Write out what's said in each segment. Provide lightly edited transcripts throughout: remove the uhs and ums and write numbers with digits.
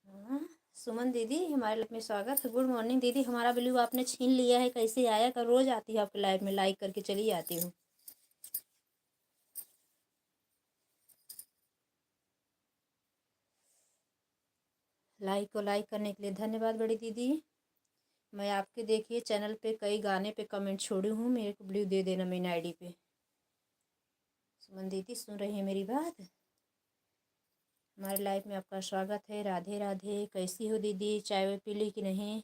हाँ, सुमन दीदी हमारे लाइफ में स्वागत है। गुड मॉर्निंग दीदी। हमारा ब्लू आपने छीन लिया है, कैसे आया? कर रोज आती है आपके लाइफ में, लाइक करके चली आती हूँ। लाइक को लाइक करने के लिए धन्यवाद बड़ी दीदी। मैं आपके देखिए चैनल पे कई गाने पे कमेंट छोड़ी हूँ, मेरे को ब्लू दे देना मेन आईडी पे। सुमन दीदी सुन रही है मेरी बात? हमारे लाइफ में आपका स्वागत है। राधे राधे। कैसी हो दीदी? चाय वाय पी ली कि नहीं?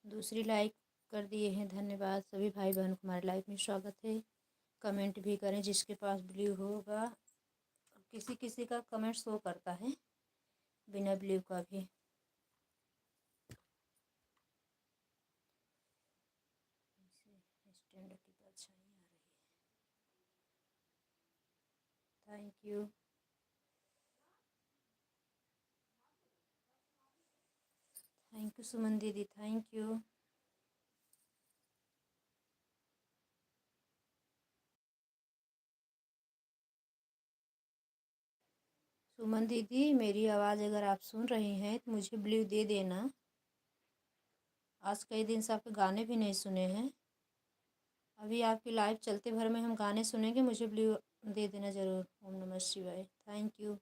दूसरी लाइक कर दिए हैं, धन्यवाद। सभी भाई बहन को हमारे लाइफ में स्वागत है। कमेंट भी करें जिसके पास ब्लू होगा। किसी किसी का कमेंट शो करता है बिना ब्लू का भी। स्टैंड की परछाई आ रही है। Thank you. थैंक यू सुमन दीदी, थैंक यू। सुमन दीदी मेरी आवाज़ अगर आप सुन रही हैं तो मुझे ब्लू दे देना। आज कई दिन से आपके गाने भी नहीं सुने हैं। अभी आपकी लाइव चलते भर में हम गाने सुनेंगे, मुझे ब्लू दे देना ज़रूर। ओम नमः शिवाय। Thank you.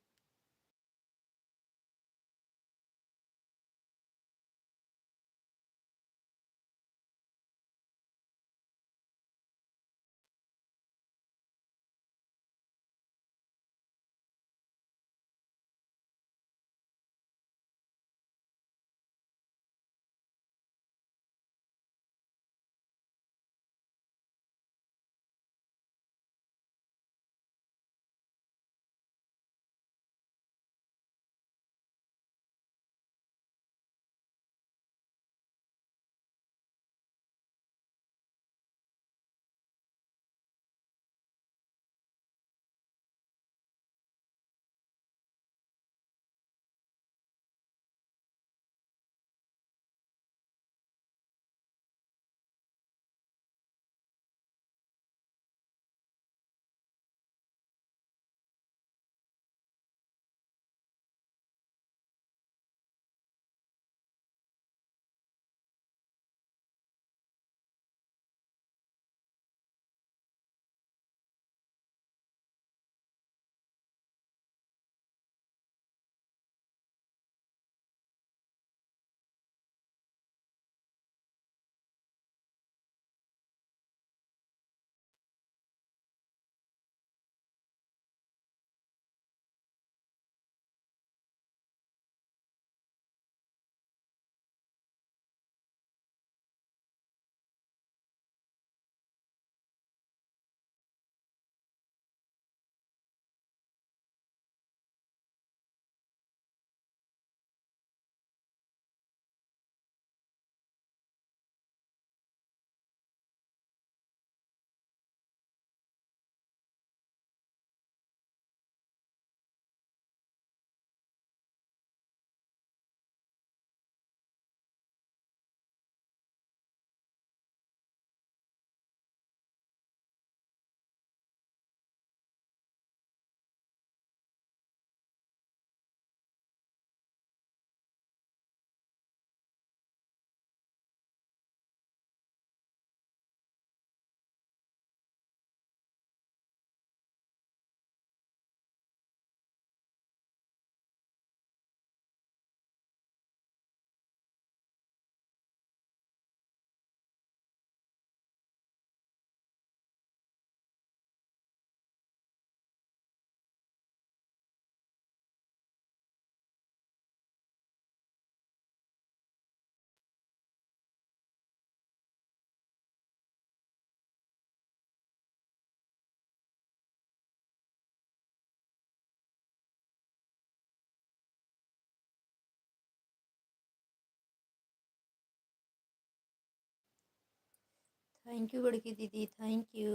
थैंक यू बड़की दीदी, थैंक यू।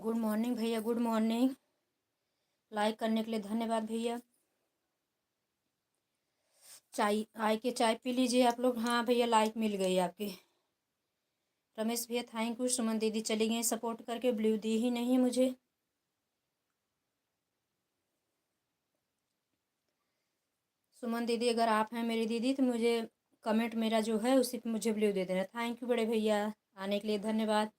गुड मॉर्निंग भैया, गुड मॉर्निंग। लाइक करने के लिए धन्यवाद भैया। चाय आए के चाय पी लीजिए आप लोग। हाँ भैया, लाइक मिल गई आपकी। रमेश भैया थैंक यू। सुमन दीदी चली गई सपोर्ट करके, ब्लू दी ही नहीं मुझे। सुमन दीदी अगर आप हैं मेरी दीदी तो मुझे कमेंट मेरा जो है उसी पे मुझे ब्लू दे देना। थैंक यू बड़े भैया, आने के लिए धन्यवाद।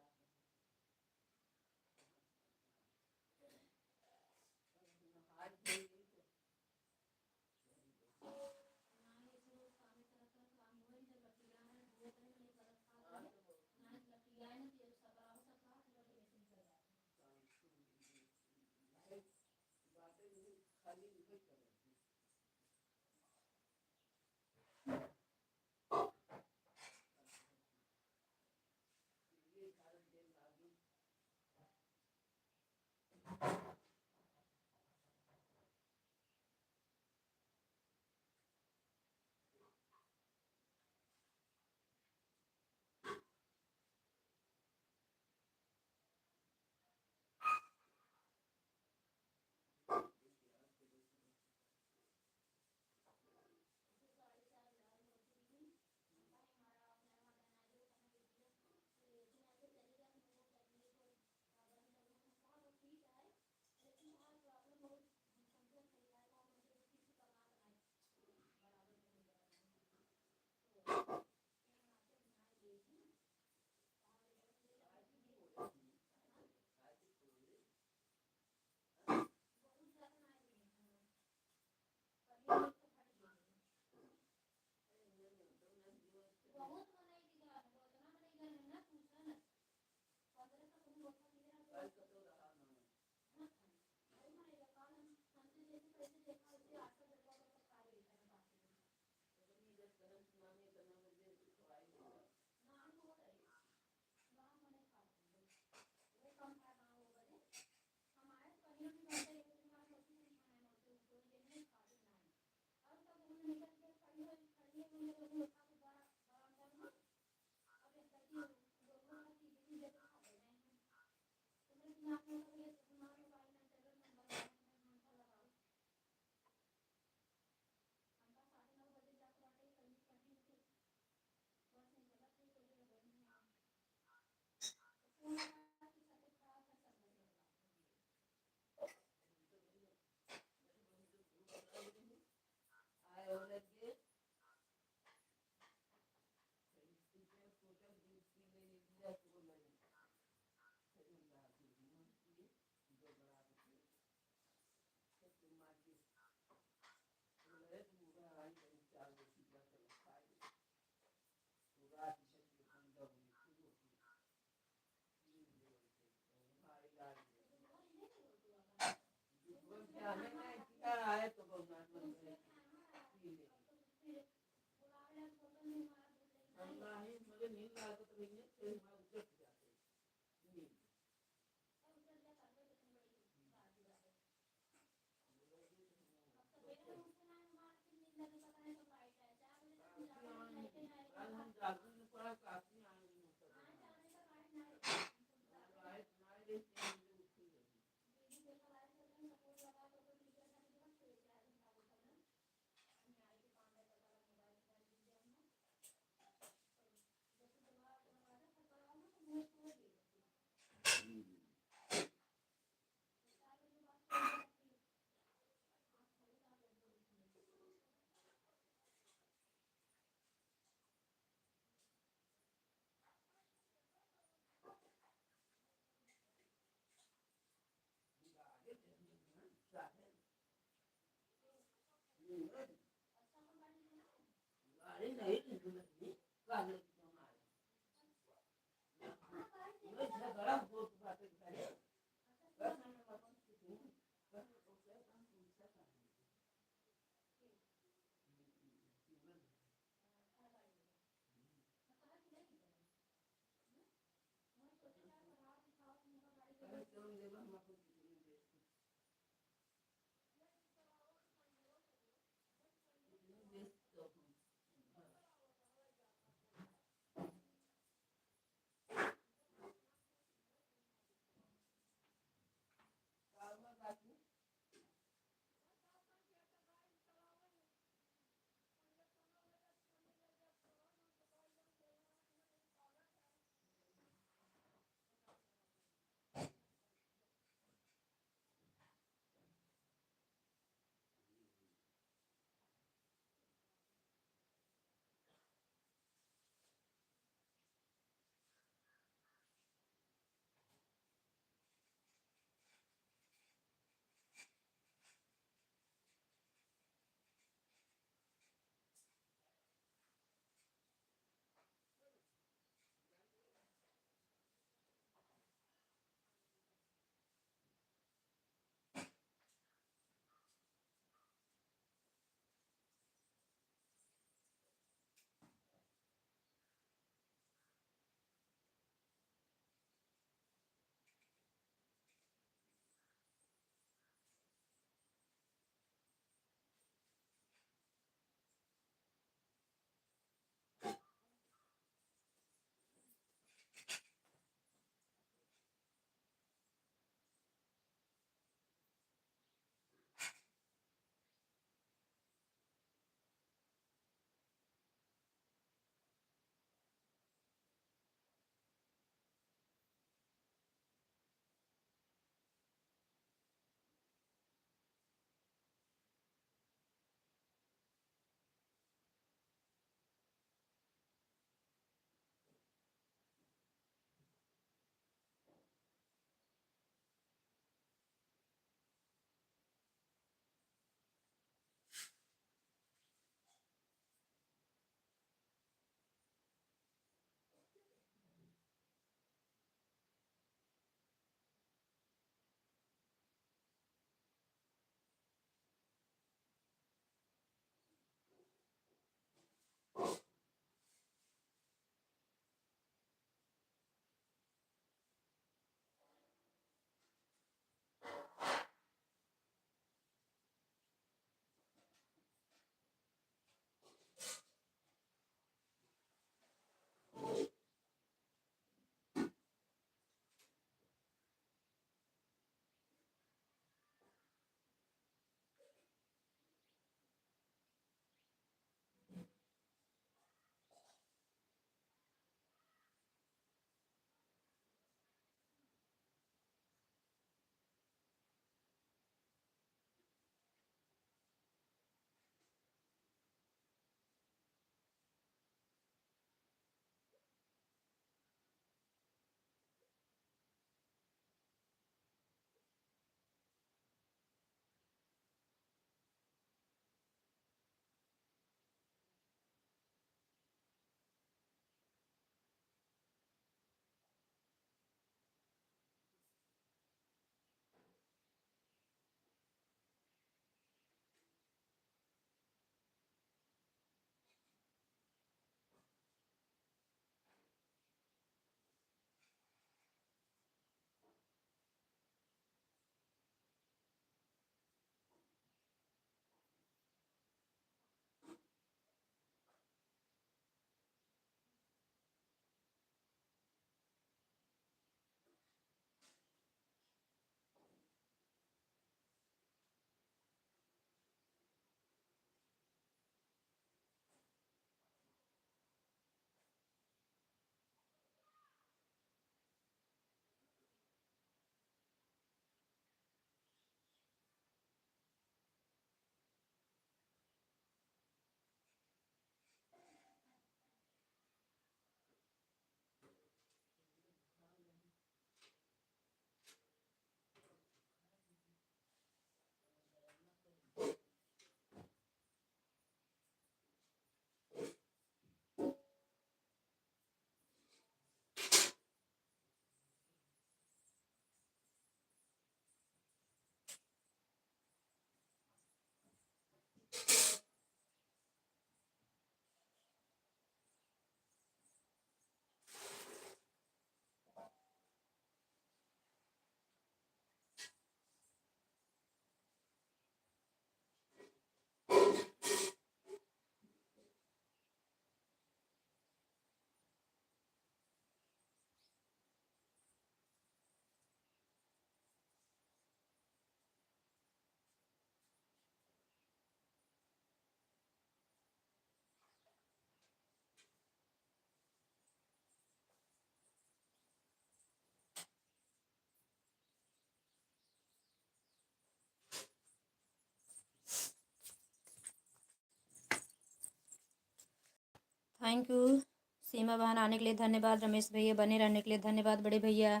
थैंक यू सीमा बहन, आने के लिए धन्यवाद। रमेश भैया बने रहने के लिए धन्यवाद। बड़े भैया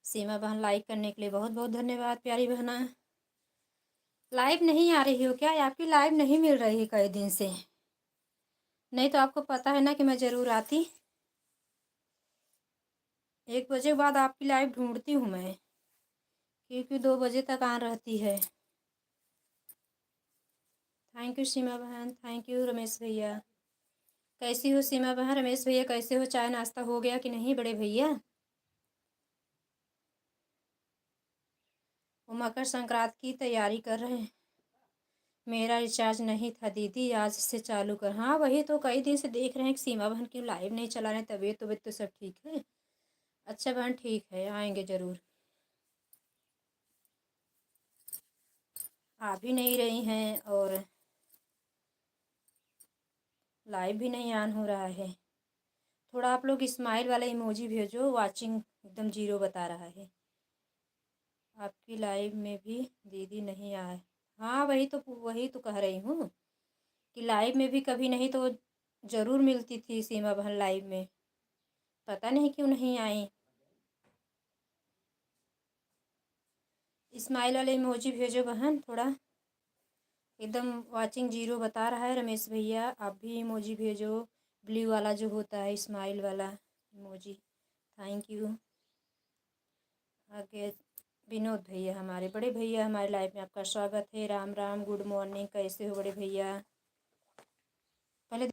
सीमा बहन लाइक करने के लिए बहुत बहुत धन्यवाद। प्यारी बहना लाइव नहीं आ रही हो क्या? आपकी लाइव नहीं मिल रही है कई दिन से। नहीं तो आपको पता है ना कि मैं ज़रूर आती। 1 बजे के बाद आपकी लाइव ढूंढती हूँ मैं, क्योंकि 2 बजे तक आ रहती है। थैंक यू सीमा बहन, थैंक यू रमेश भैया। कैसी हो सीमा बहन? रमेश भैया कैसे हो? चाय नाश्ता हो गया कि नहीं बड़े भैया? वो मकर संक्रांति की तैयारी कर रहे हैं। मेरा रिचार्ज नहीं था दीदी, आज से चालू कर। हाँ वही तो कई दिन से देख रहे हैं कि सीमा बहन क्यों लाइव नहीं चला रहे। तबीयत तबीयत तो सब ठीक है? अच्छा बहन ठीक है, आएंगे ज़रूर। आ भी नहीं रही हैं और लाइव भी नहीं ऑन हो रहा है। थोड़ा आप लोग स्माइल वाला इमोजी भेजो, वाचिंग एकदम 0 बता रहा है। आपकी लाइव में भी दीदी नहीं आए। हाँ वही तो कह रही हूँ कि लाइव में भी कभी नहीं तो ज़रूर मिलती थी सीमा बहन लाइव में, पता नहीं क्यों नहीं आई। स्माइल वाले इमोजी भेजो बहन, थोड़ा एकदम वाचिंग 0 बता रहा है। रमेश भैया आप भी इमोजी भेजो, ब्लू वाला जो होता है स्माइल वाला इमोजी। Thank you. आगे विनोद भैया हमारे बड़े भैया हमारे लाइफ में, आपका स्वागत है। राम राम, गुड मॉर्निंग, कैसे हो बड़े भैया? पहले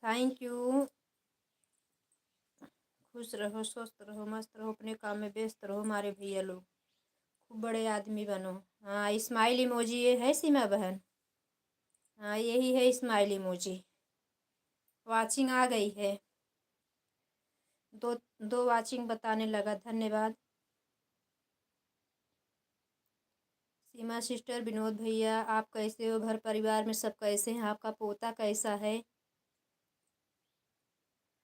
थैंक यू। खुश रहो, स्वस्थ रहो, मस्त रहो, अपने काम में व्यस्त रहो हमारे भैया लोग। खूब बड़े आदमी बनो। हाँ स्माइल इमोजी ये है सीमा बहन। हाँ यही है स्माइल इमोजी। वाचिंग आ गई है, दो दो वाचिंग बताने लगा। धन्यवाद सीमा सिस्टर। विनोद भैया आप कैसे हो? घर परिवार में सब कैसे हैं? आपका पोता कैसा है?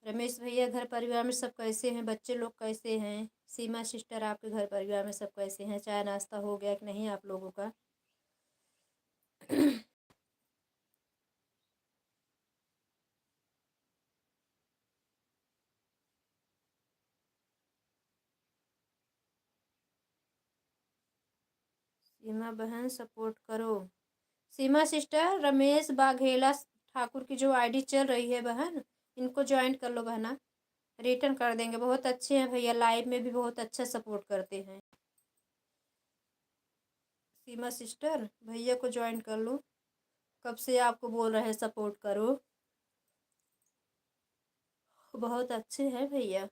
रमेश भैया घर परिवार में सब कैसे हैं? बच्चे लोग कैसे हैं? सीमा सिस्टर आपके घर परिवार में सब कैसे हैं? चाय नाश्ता हो गया कि नहीं आप लोगों का? सीमा बहन सपोर्ट करो। सीमा सिस्टर रमेश बाघेला ठाकुर की जो आईडी चल रही है बहन, इनको ज्वाइन कर लो बहना। रिटर्न कर देंगे। बहुत अच्छे हैं भैया, लाइव में भी बहुत अच्छा सपोर्ट करते हैं। सीमा सिस्टर, भैया को ज्वाइन कर लो, कब से आपको बोल रहे हैं सपोर्ट करो। बहुत अच्छे हैं भैया।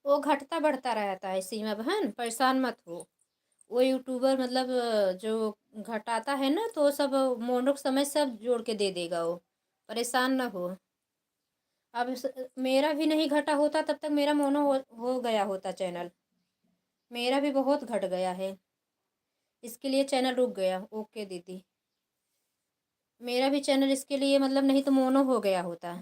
वो घटता बढ़ता रहता है सीमा बहन, परेशान मत हो। वो यूट्यूबर मतलब जो घटाता है ना, तो सब मोनो समय सब जोड़ के दे देगा वो। परेशान ना हो। अब मेरा भी नहीं घटा होता तब तक मेरा मोनो हो गया होता चैनल। मेरा भी बहुत घट गया है, इसके लिए चैनल रुक गया। ओके दीदी, मेरा भी चैनल इसके लिए मतलब, नहीं तो मोनो हो गया होता।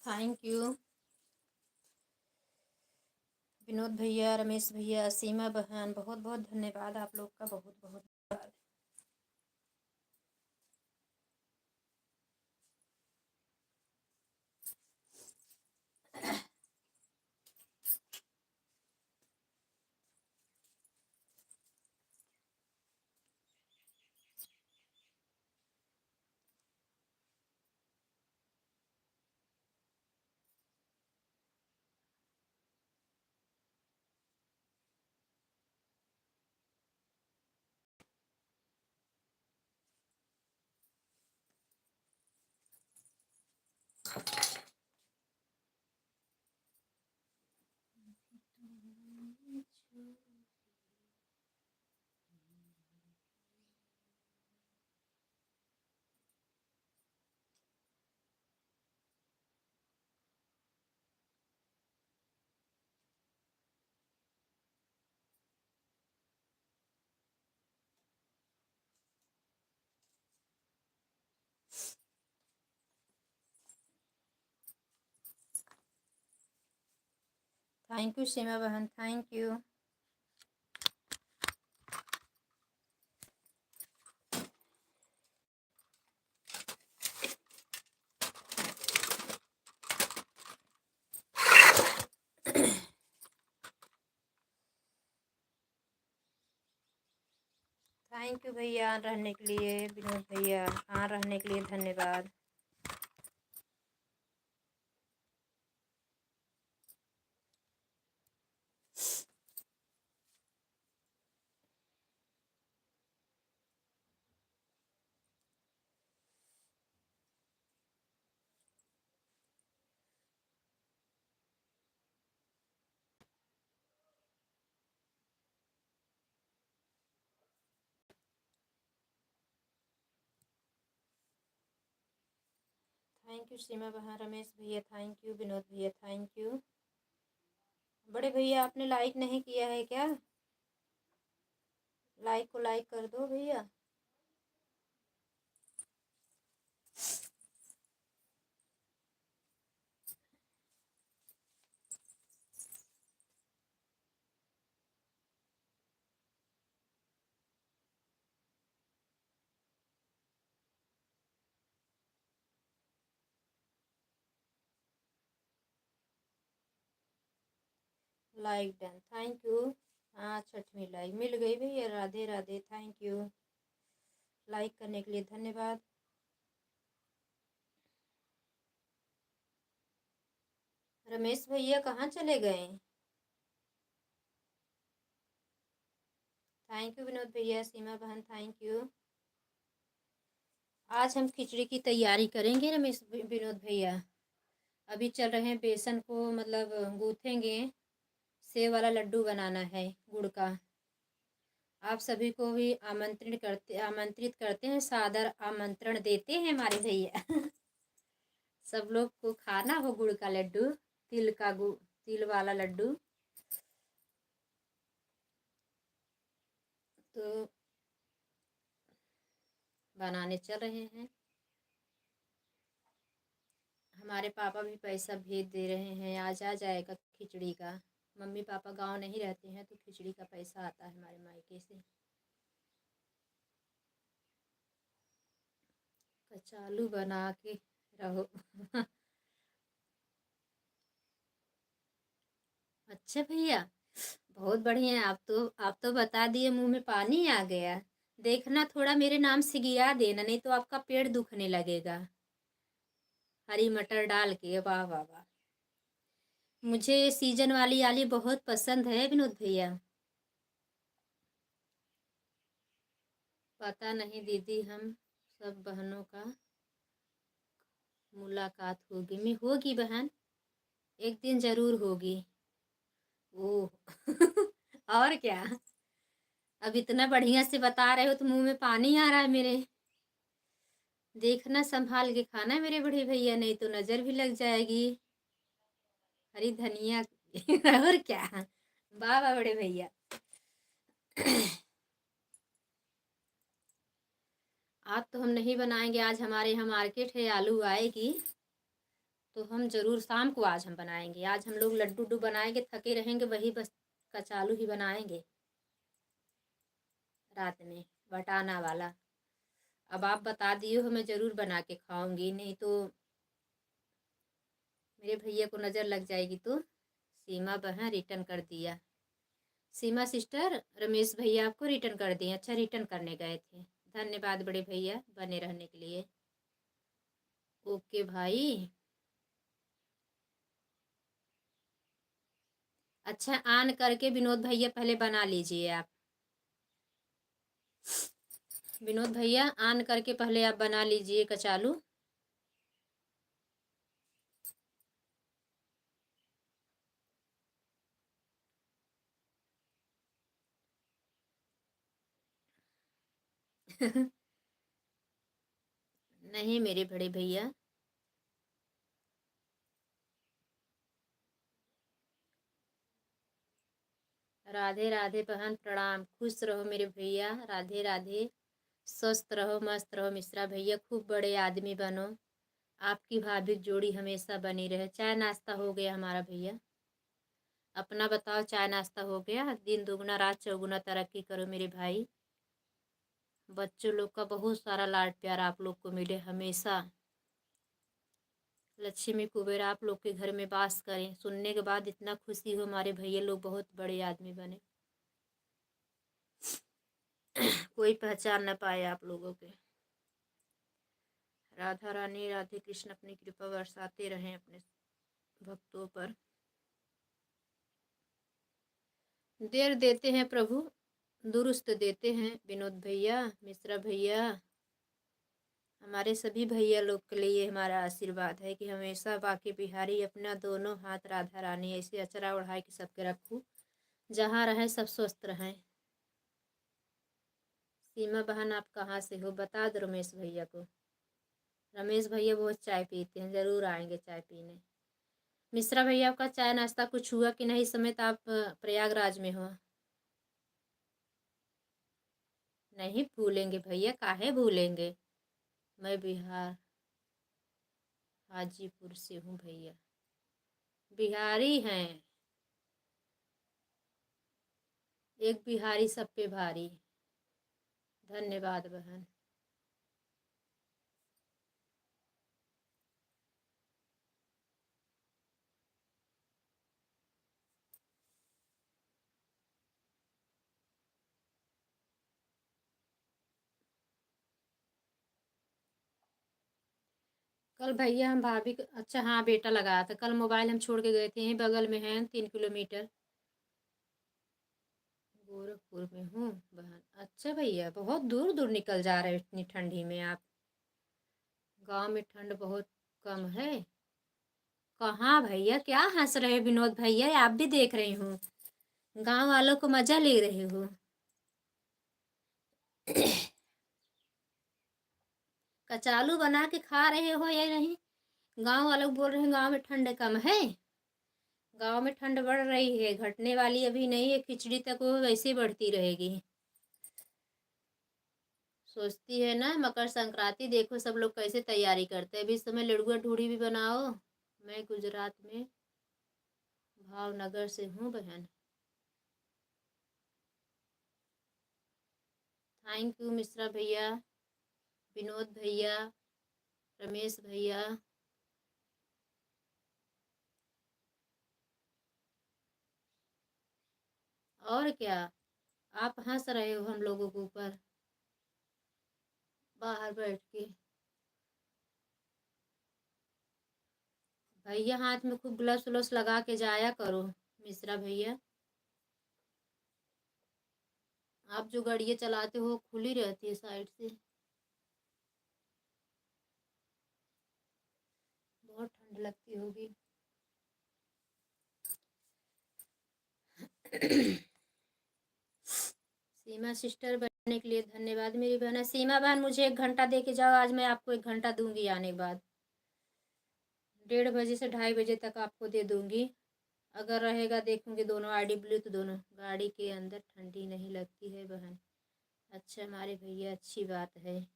थैंक यू विनोद भैया, रमेश भैया, सीमा बहन, बहुत बहुत धन्यवाद आप लोग का, बहुत बहुत धन्यवाद। थैंक यू सीमा बहन, थैंक यू। थैंक यू भैया ऑन रहने के लिए, विनोद भैया ऑन रहने के लिए धन्यवाद। थैंक यू सीमा बहन, रमेश भैया थैंक यू, विनोद भैया थैंक यू। बड़े भैया आपने लाइक नहीं किया है क्या? लाइक को लाइक कर दो भैया। Like done, thank you. हाँ, छठवीं लाइक मिल गई भैया, Radhe Radhe, thank you. Like करने के लिए धन्यवाद। रमेश भैया कहाँ चले गए? थैंक यू विनोद भैया, सीमा बहन थैंक यू। आज हम खिचड़ी की तैयारी करेंगे रमेश विनोद भैया। अभी चल रहे हैं, बेसन को मतलब गूँथेंगे। सेव वाला लड्डू बनाना है गुड़ का। आप सभी को भी आमंत्रित करते हैं, सादर आमंत्रण देते हैं हमारे भैया। सब लोग को खाना हो गुड़ का लड्डू, तिल वाला लड्डू। तो बनाने चल रहे हैं। हमारे पापा भी पैसा भेज दे रहे हैं, आज आ जाएगा खिचड़ी का। मम्मी पापा गांव नहीं रहते हैं तो खिचड़ी का पैसा आता है हमारे मायके से। कचालू बना के रहो। अच्छा भैया, बहुत बढ़िया है। आप तो बता दिए, मुंह में पानी आ गया। देखना थोड़ा मेरे नाम से गिरा देना, नहीं तो आपका पेट दुखने लगेगा। हरी मटर डाल के, वाह वाह वाह। मुझे सीजन वाली आलू बहुत पसंद है विनोद भैया। पता नहीं दीदी, हम सब बहनों का मुलाकात होगी में होगी बहन, एक दिन जरूर होगी। ओह। और क्या। अब इतना बढ़िया से बता रहे हो तो मुंह में पानी आ रहा है मेरे। देखना संभाल के खाना मेरे बड़े भैया, नहीं तो नजर भी लग जाएगी। हरी धनिया। और क्या। वाह वाह बड़े भैया। आज तो हम नहीं बनाएंगे, आज हमारे यहाँ मार्केट है, आलू आएगी तो हम जरूर शाम को आज हम बनाएंगे। आज हम लोग लड्डू उड्डू बनाएंगे, थके रहेंगे, वही बस कचालू ही बनाएंगे रात में, बटाना वाला। अब आप बता दिए हो, मैं ज़रूर बना के खाऊंगी, नहीं तो मेरे भैया को नज़र लग जाएगी। तो सीमा बहन रिटर्न कर दिया। सीमा सिस्टर, रमेश भैया आपको रिटर्न कर दिए। अच्छा, रिटर्न करने गए थे। धन्यवाद बड़े भैया बने रहने के लिए। ओके भाई। अच्छा, ऑन करके विनोद भैया पहले बना लीजिए आप। विनोद भैया ऑन करके पहले आप बना लीजिए कचालू। नहीं मेरे बड़े भैया। राधे राधे बहन, प्रणाम, खुश रहो मेरे भैया, राधे राधे। स्वस्थ रहो, मस्त रहो मिश्रा भैया, खूब बड़े आदमी बनो। आपकी भाभी जोड़ी हमेशा बनी रहे। चाय नाश्ता हो गया हमारा भैया? अपना बताओ, चाय नाश्ता हो गया? दिन दुगुना रात चौगुना तरक्की करो मेरे भाई। बच्चों लोग का बहुत सारा लाड प्यार आप लोग को मिले हमेशा। लक्ष्मी कुबेर आप लोग के घर में वास करें। सुनने के बाद इतना खुशी हो, हमारे भैया लोग बहुत बड़े आदमी बने। कोई पहचान न पाए आप लोगों के। राधा रानी राधे कृष्ण अपनी कृपा बरसाते रहें अपने भक्तों पर। देर देते हैं प्रभु, दुरुस्त देते हैं विनोद भैया, मिश्रा भैया। हमारे सभी भैया लोग के लिए हमारा आशीर्वाद है कि हमेशा बाकी बिहारी अपना दोनों हाथ राधा रानी ऐसे अचरा ओढ़ाए कि सबके रखूँ, जहाँ रहें सब स्वस्थ रहें। सीमा बहन आप कहाँ से हो, बता दो रमेश भैया को। रमेश भैया बहुत चाय पीते हैं, ज़रूर आएंगे चाय पीने। मिश्रा भैया आपका चाय नाश्ता कुछ हुआ कि नहीं? इस समय तो आप प्रयागराज में हो। नहीं भूलेंगे भैया, काहे भूलेंगे। मैं बिहार हाजीपुर से हूँ भैया। बिहारी हैं, एक बिहारी सब पे भारी। धन्यवाद बहन। कल भैया हम भाभी अच्छा हाँ बेटा लगाया था। कल मोबाइल हम छोड़ के गए थे, यहीं बगल में है 3 किलोमीटर। गोरखपुर में हूँ बहन। अच्छा भैया, बहुत दूर दूर निकल जा रहे हो इतनी ठंडी में आप। गांव में ठंड बहुत कम है। कहाँ भैया, क्या हंस रहे हो विनोद भैया, आप भी देख रही हूँ। गांव वालों को मजा ले रहे हो। कचालू बना के खा रहे हो या नहीं? गांव वालों बोल रहे हैं गांव में ठंड कम है। गांव में ठंड बढ़ रही है, घटने वाली अभी नहीं है, खिचड़ी तक वो वैसे ही बढ़ती रहेगी। सोचती है ना मकर संक्रांति, देखो सब लोग कैसे तैयारी करते हैं। अभी इस समय लड़ुआ ढूढ़ी भी बनाओ। मैं गुजरात में भावनगर से हूँ बहन। थैंक यू मिश्रा भैया, विनोद भैया, रमेश भैया। और क्या, आप हंस रहे हो हम लोगों के ऊपर बाहर बैठ के। भैया हाथ में खूब ग्लव्स व्लव्स लगा के जाया करो मिश्रा भैया। आप जो गाड़ियाँ चलाते हो खुली रहती है साइड से। बहुत ठंड लगती होगी। सीमा सिस्टर बनने के लिए धन्यवाद मेरी बहन। सीमा बहन मुझे 1 घंटा दे के जाओ, आज मैं आपको 1 घंटा दूंगी आने के बाद। 1:30 से 2:30 तक आपको दे दूंगी। अगर रहेगा देखूंगी, दोनों आईडी ब्लू तो दोनों गाड़ी के अंदर ठंडी नहीं लगती है बहन। अच्छा हमारे भैया, अच्छी बात है।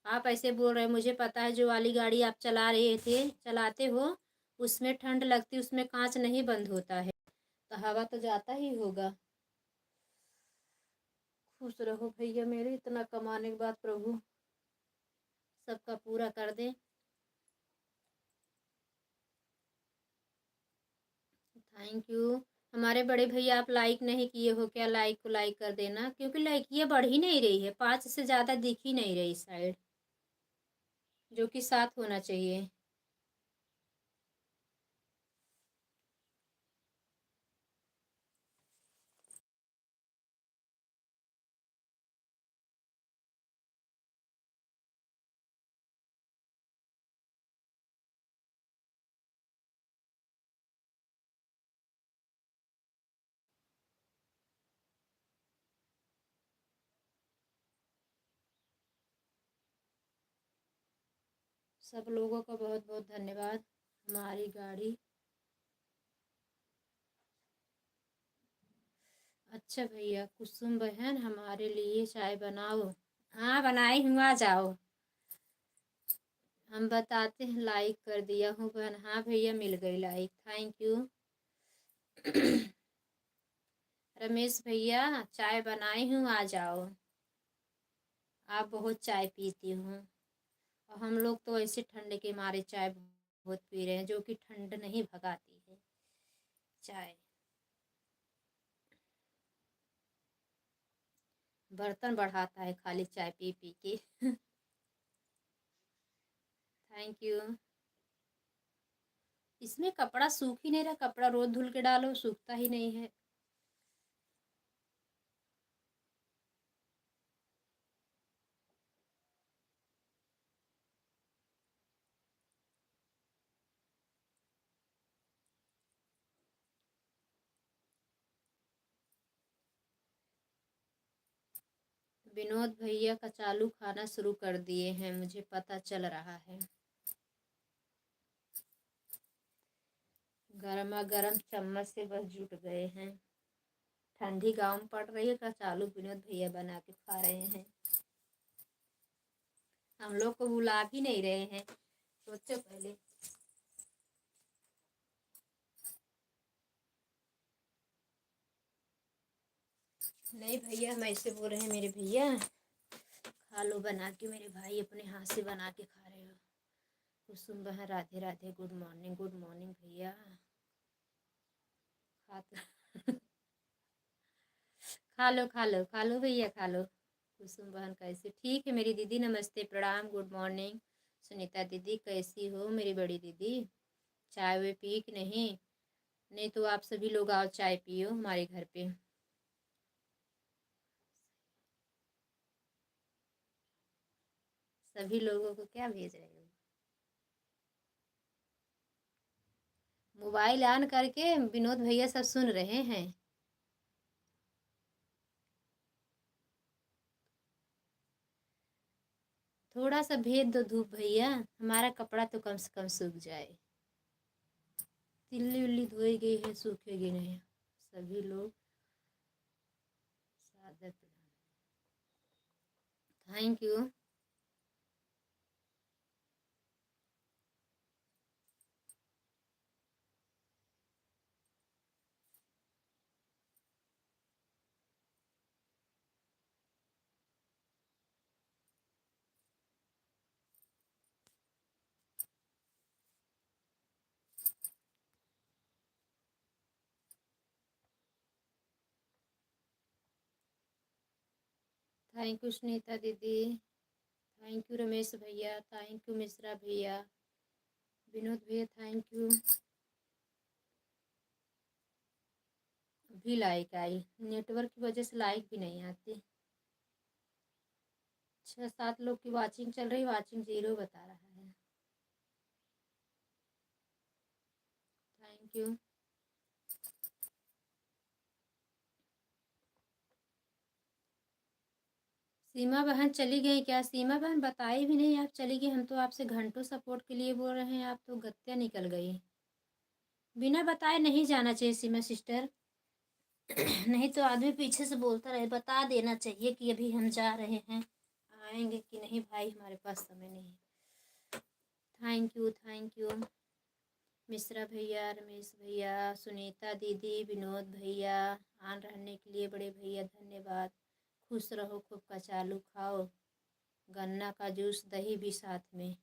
आप ऐसे बोल रहे हैं, मुझे पता है जो वाली गाड़ी आप चलाते हो उसमें ठंड लगती, उसमें कांच नहीं बंद होता है, तो हवा तो जाता ही होगा। खुश रहो भैया मेरे, इतना कमाने के बाद प्रभु सबका पूरा कर दे। Thank you. हमारे बड़े भैया आप लाइक नहीं किए हो क्या? लाइक को लाइक कर देना, क्योंकि लाइक ये बढ़ ही नहीं रही है, 5 से ज़्यादा दिख ही नहीं रही साइड, जो कि 7 होना चाहिए। सब लोगों का बहुत बहुत धन्यवाद। हमारी गाड़ी। अच्छा भैया, कुसुम बहन हमारे लिए चाय बनाओ। हाँ बनाई हूँ, आ जाओ। हम बताते हैं, लाइक कर दिया हूँ बहन। हाँ भैया मिल गई लाइक, थैंक यू। रमेश भैया चाय बनाई हूँ, आ जाओ। आप बहुत चाय पीती हूँ, और हम लोग तो ऐसे ठंड के मारे चाय बहुत पी रहे हैं, जो कि ठंड नहीं भगाती है चाय। बर्तन बढ़ाता है खाली चाय पी पी के। Thank you. इसमें कपड़ा सूख ही नहीं रहा, कपड़ा रोज धुल के डालो सूखता ही नहीं है। विनोद भैया कचालू खाना शुरू कर दिए हैं, मुझे पता चल रहा है। गर्मा गर्म चम्मच से बस जुट गए हैं। ठंडी गाँव में पड़ रही है, कचालू विनोद भैया बना के खा रहे हैं। हम लोग को बुला भी नहीं रहे हैं, सोचो पहले। नहीं भैया, हम ऐसे बोल रहे हैं मेरे भैया, खा लो बना के, मेरे भाई अपने हाथ से बना के खा रहे हो। कुसुम बहन Radhe Radhe, good morning, good morning भैया। खा खा लो खा लो खा लो भैया खा लो। कुसुम बहन कैसे? ठीक है मेरी दीदी, नमस्ते प्रणाम, गुड मॉर्निंग। सुनीता दीदी कैसी हो मेरी बड़ी दीदी? चाय वे पी कि नहीं? नहीं तो आप सभी लोग आओ चाय पियो हमारे घर पे। सभी लोगों को क्या भेज रहे हो? मोबाइल ऑन करके विनोद भैया सब सुन रहे हैं। थोड़ा सा भेज दो धूप भैया, हमारा कपड़ा तो कम से कम सूख जाए। तिल्ली उल्ली धोई गई है, सूखेगी नहीं। सभी लोग सादर thank you. Thank you Sunita दीदी। थैंक यू रमेश भैया। थैंक यू मिश्रा भैया। विनोद भैया थैंक यू। अभी लाइक आई, नेटवर्क की वजह से लाइक भी नहीं आती। 6-7 लोग की वाचिंग चल रही, वाचिंग 0 बता रहा है। Thank you. सीमा बहन चली गई क्या? सीमा बहन बताई भी नहीं, आप चली गई। हम तो आपसे घंटों सपोर्ट के लिए बोल रहे हैं, आप तो गत्या निकल गई। बिना बताए नहीं जाना चाहिए सीमा सिस्टर। नहीं तो आदमी पीछे से बोलता रहे, बता देना चाहिए कि अभी हम जा रहे हैं, आएंगे कि नहीं भाई, हमारे पास समय नहीं है। Thank you thank you Mishra भैया, रमेश भैया, सुनीता दीदी, विनोद भैया, आन रहने के लिए बड़े भैया धन्यवाद। खुश रहो, खूब कचालू खाओ, गन्ना का जूस, दही भी साथ में।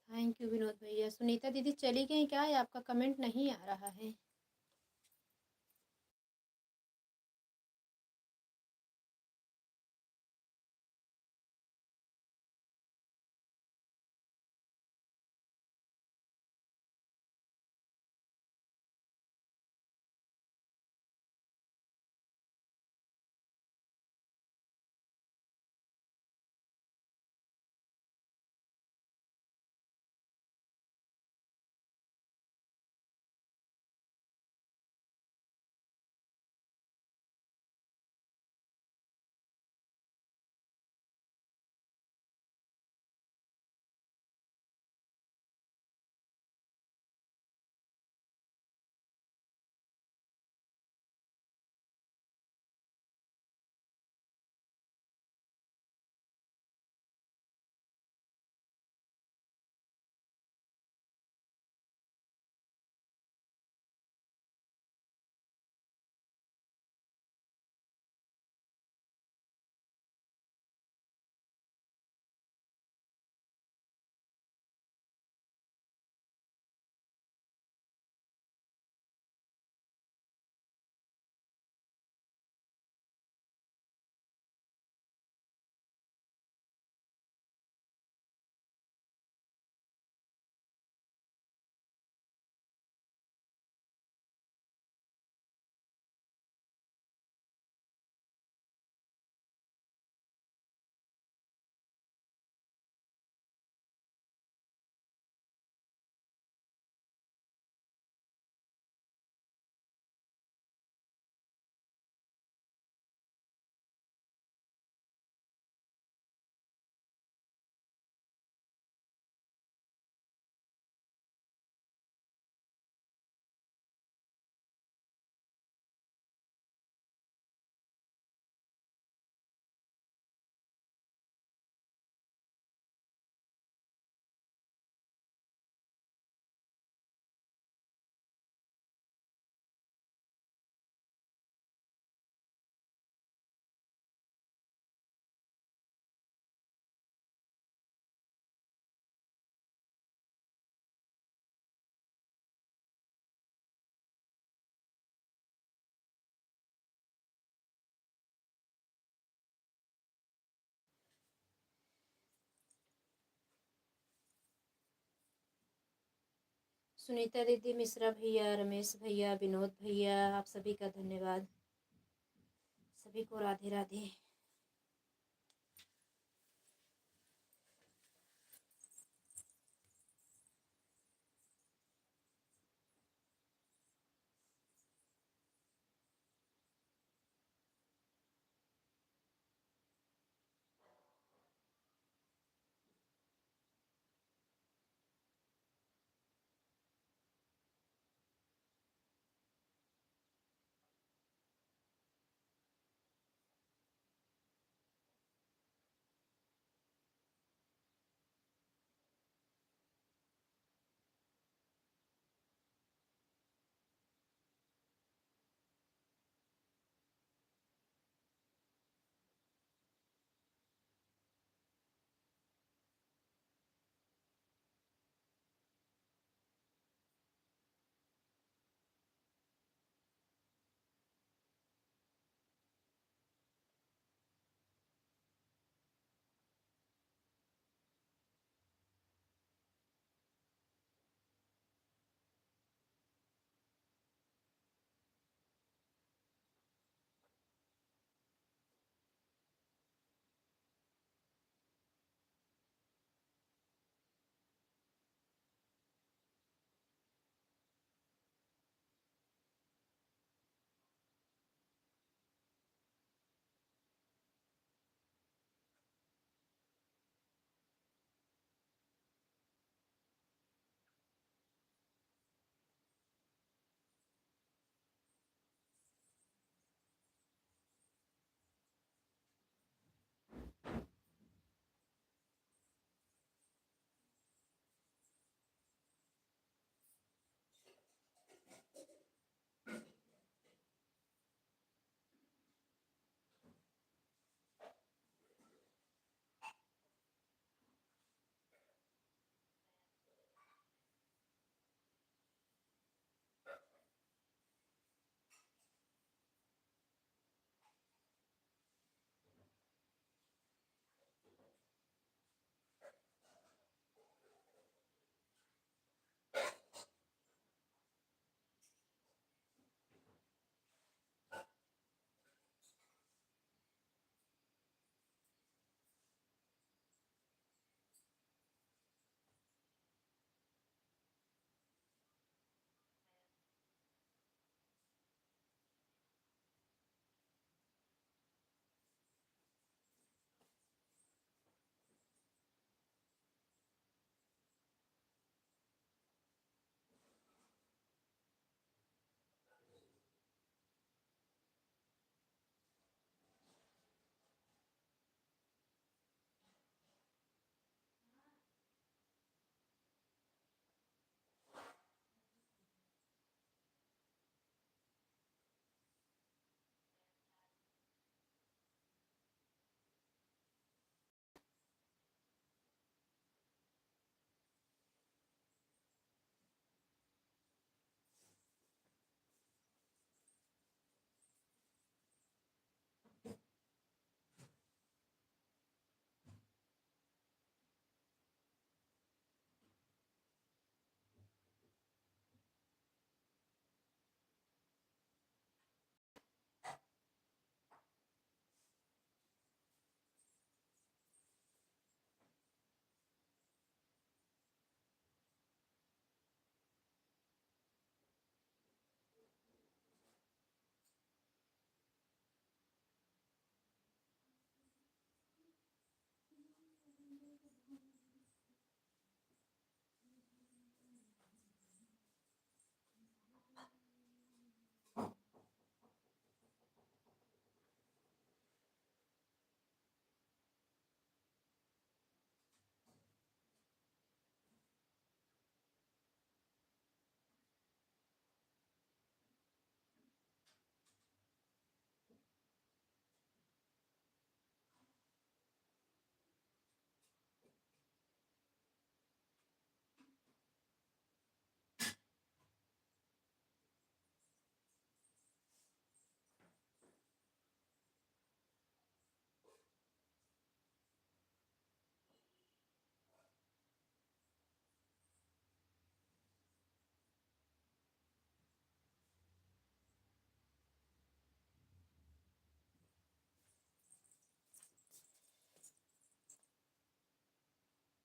थैंक यू विनोद भैया। सुनीता दीदी चली गई क्या? आपका कमेंट नहीं आ रहा है। सुनीता दीदी, मिश्रा भैया, रमेश भैया, विनोद भैया, आप सभी का धन्यवाद। सभी को राधे राधे।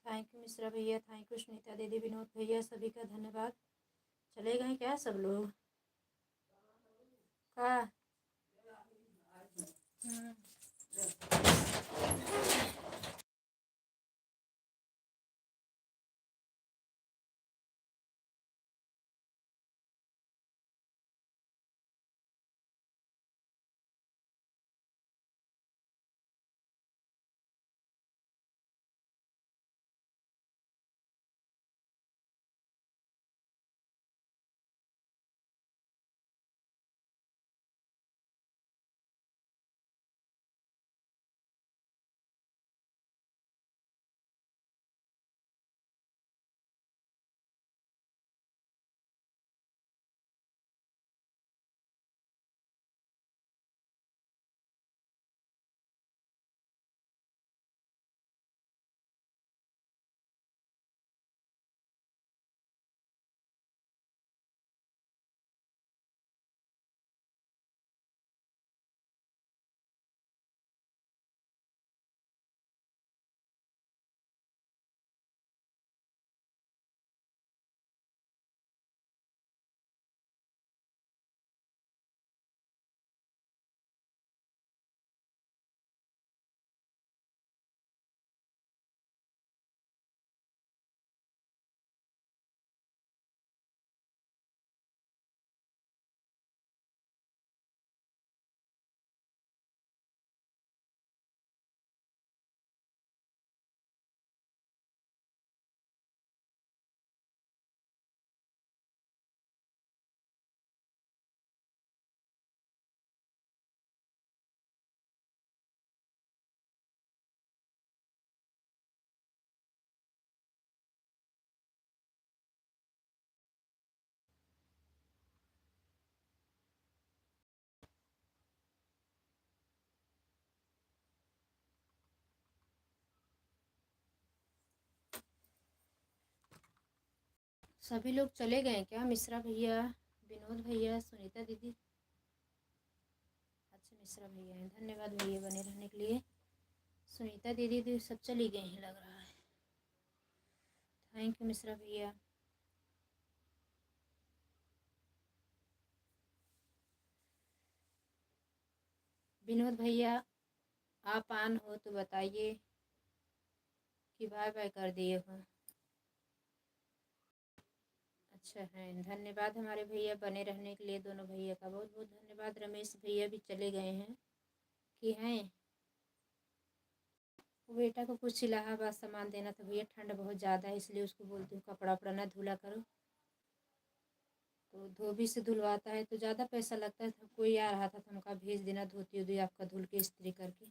थैंक यू मिश्रा भैया, थैंक यू सुनीता दीदी, विनोद भैया, सभी का धन्यवाद। चले गए क्या सब लोग? का सभी लोग चले गए क्या? मिश्रा भैया, विनोद भैया, सुनीता दीदी। अच्छा मिश्रा भैया हैं, धन्यवाद भैया बने रहने के लिए। सुनीता दीदी तो सब चली गई हैं लग रहा है। थैंक यू मिश्रा भैया। विनोद भैया आप ऑन हो तो बताइए कि बाय बाय कर दिए हो। अच्छा है, धन्यवाद हमारे भैया बने रहने के लिए, दोनों भैया का बहुत बहुत धन्यवाद। रमेश भैया भी चले गए हैं कि हैं वो बेटा को कुछ इलाहाबाद सामान देना था भैया, ठंड बहुत ज़्यादा है इसलिए उसको बोलती हूँ कपड़ा उपड़ा ना धुला करो, तो धोबी से धुलवाता है तो ज़्यादा पैसा लगता है। तो कोई आ रहा था तो हम कहा भेज देना, धोती उधी आपका धुल के इस्त्री करके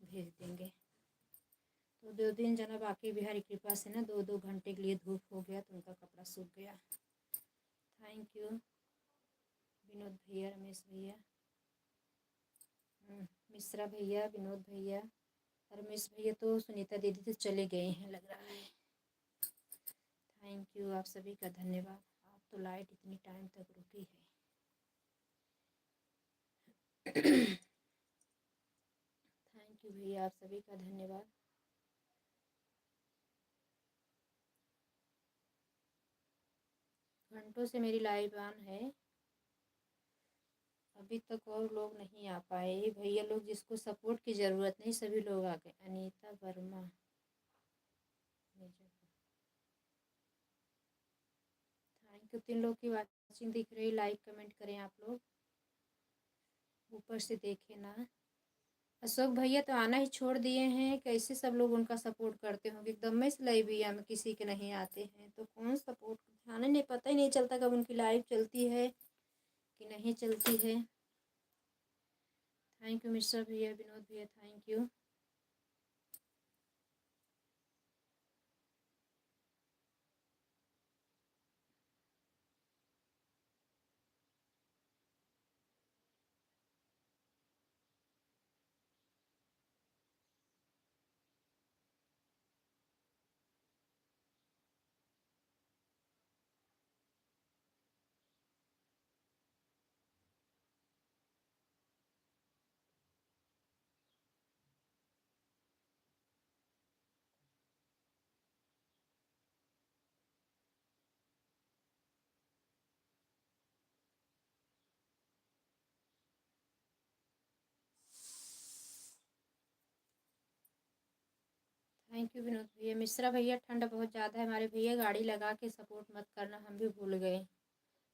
भेज देंगे। तो 2 दिन जना बाकी बिहारी कृपा से ना 2-2 घंटे के लिए धूप हो गया तो उनका कपड़ा सूख गया। थैंक यू विनोद भैया, रमेश भैया, मिश्रा भैया, विनोद भैया, रमेश भैया तो सुनीता दीदी तो चले गए हैं लग रहा है। थैंक यू आप सभी का धन्यवाद। आप तो लाइट इतनी टाइम तक रुकी है। थैंक यू भैया आप सभी का धन्यवाद। घंटों से मेरी लाइव ऑन है, अभी तक और लोग नहीं आ पाए। ये भैया लोग जिसको सपोर्ट की ज़रूरत नहीं सभी लोग आ गए। Anita Verma, thank you. 3 लोग की वाचिंग दिख रही, लाइक कमेंट करें आप लोग, ऊपर से देखें ना। अशोक भैया तो आना ही छोड़ दिए हैं, कैसे सब लोग उनका सपोर्ट करते होंगे। एकदम में से लाइव भैया में किसी के नहीं आते हैं तो कौन सपोर्ट, ध्यान नहीं, पता ही नहीं चलता कब उनकी लाइव चलती है कि नहीं चलती है। थैंक यू मिश्रा भैया, विनोद भैया, thank you. Thank you Vinod भैया। मिश्रा भैया, ठंड बहुत ज़्यादा है हमारे भैया, गाड़ी लगा के सपोर्ट मत करना, हम भी भूल गए,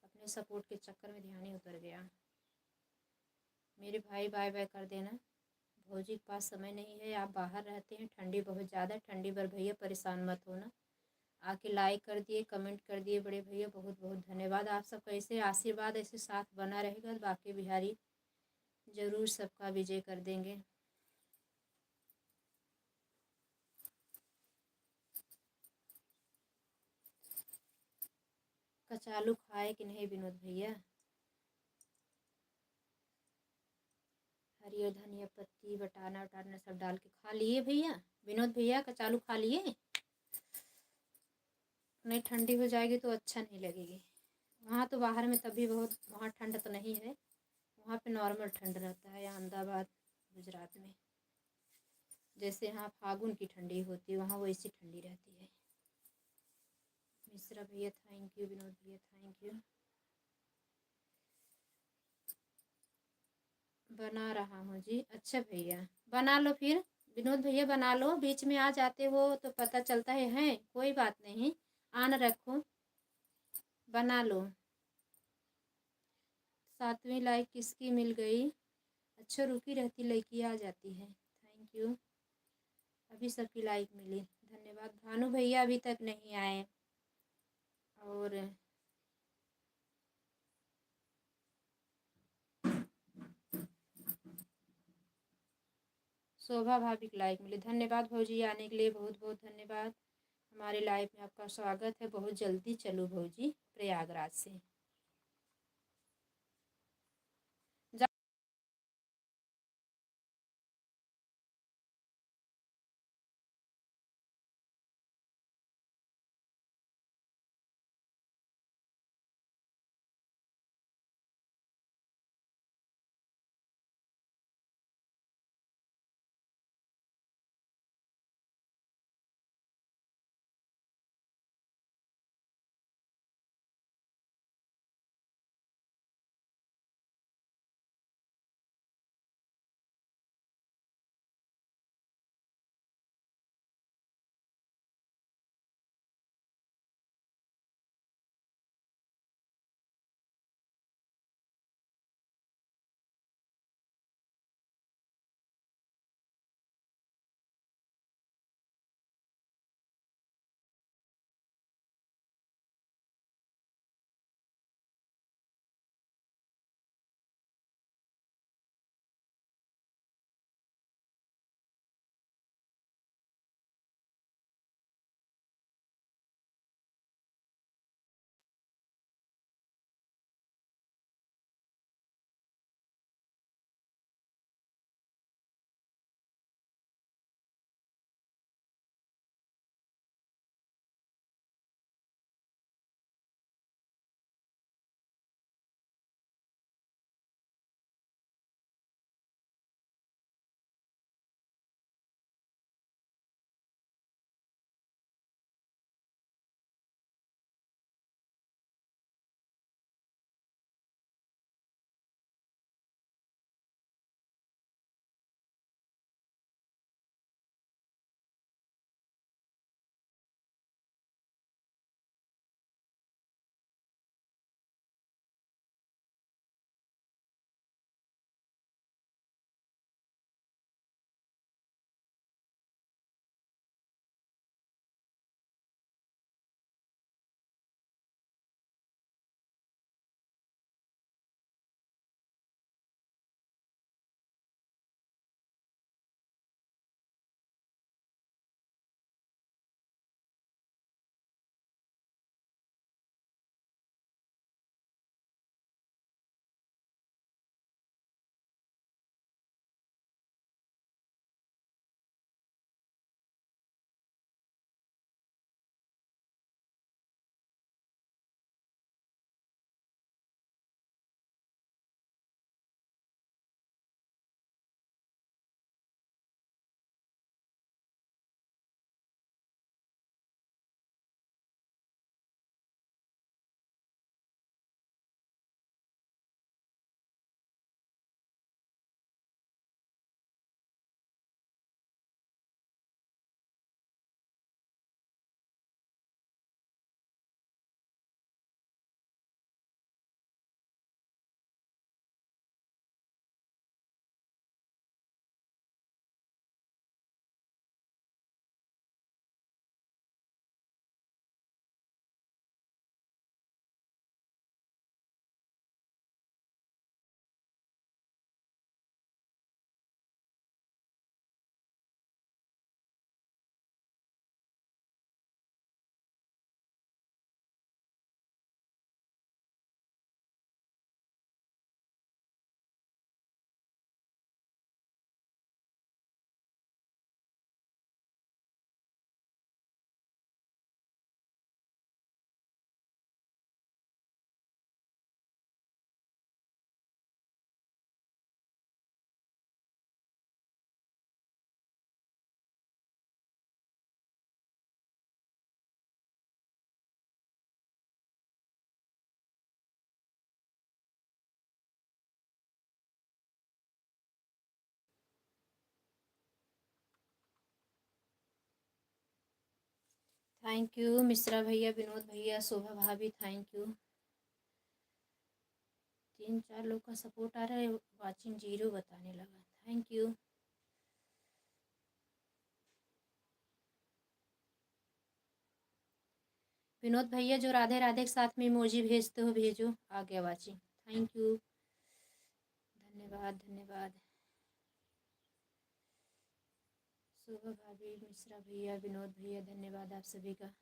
अपने सपोर्ट के चक्कर में ध्यान ही उतर गया। मेरे भाई बाय बाय कर देना। भौजी के पास समय नहीं है, आप बाहर रहते हैं, ठंडी बहुत ज़्यादा, ठंडी पर भैया परेशान मत होना। आके लाइक कर दिए, कमेंट कर दिए बड़े भैया, बहुत बहुत धन्यवाद। आप सबका ऐसे आशीर्वाद ऐसे साथ बना रहेगा, बाकी बिहारी ज़रूर सबका विजय कर देंगे। कचालू खाए कि नहीं विनोद भैया? हरी और धनिया पत्ती, बटाना वटाना सब डाल के खा लिए भैया? विनोद भैया कचालू खा लिए? नहीं, ठंडी हो जाएगी तो अच्छा नहीं लगेगी। वहाँ तो बाहर में तभी बहुत, वहाँ ठंड तो नहीं है, वहाँ पे नॉर्मल ठंड रहता है अहमदाबाद गुजरात में, जैसे यहाँ फागुन की ठंडी होती है वहाँ वैसी ठंडी रहती है। मिश्रा भैया थैंक यू, विनोद भैया थैंक यू। बना रहा हूँ जी। अच्छा भैया, बना लो फिर विनोद भैया, बना लो, बीच में आ जाते हो तो पता चलता है कोई बात नहीं, आन रखो, बना लो। 7वीं लाइक किसकी मिल गई? अच्छा रुकी रहती, लड़की आ जाती है। थैंक यू, अभी सबकी लाइक मिली, धन्यवाद। भानु भैया अभी तक नहीं आए, और शोभा भाभी की लाइक मिली, धन्यवाद भौजी आने के लिए, बहुत बहुत धन्यवाद। हमारे लाइफ में आपका स्वागत है, बहुत जल्दी चलो भौजी प्रयागराज से। थैंक यू मिश्रा भैया, विनोद भैया, शोभा भाभी, थैंक यू। 3-4 लोग का सपोर्ट आ रहा है, वाचिंग 0 बताने लगा। Thank you. विनोद भैया जो राधे राधे के साथ में इमोजी भेजते हो भेजो, आ गया वाचिंग। थैंक यू, धन्यवाद धन्यवाद। शोभा भाभी, मिश्रा भैया, विनोद भैया, धन्यवाद आप सभी का।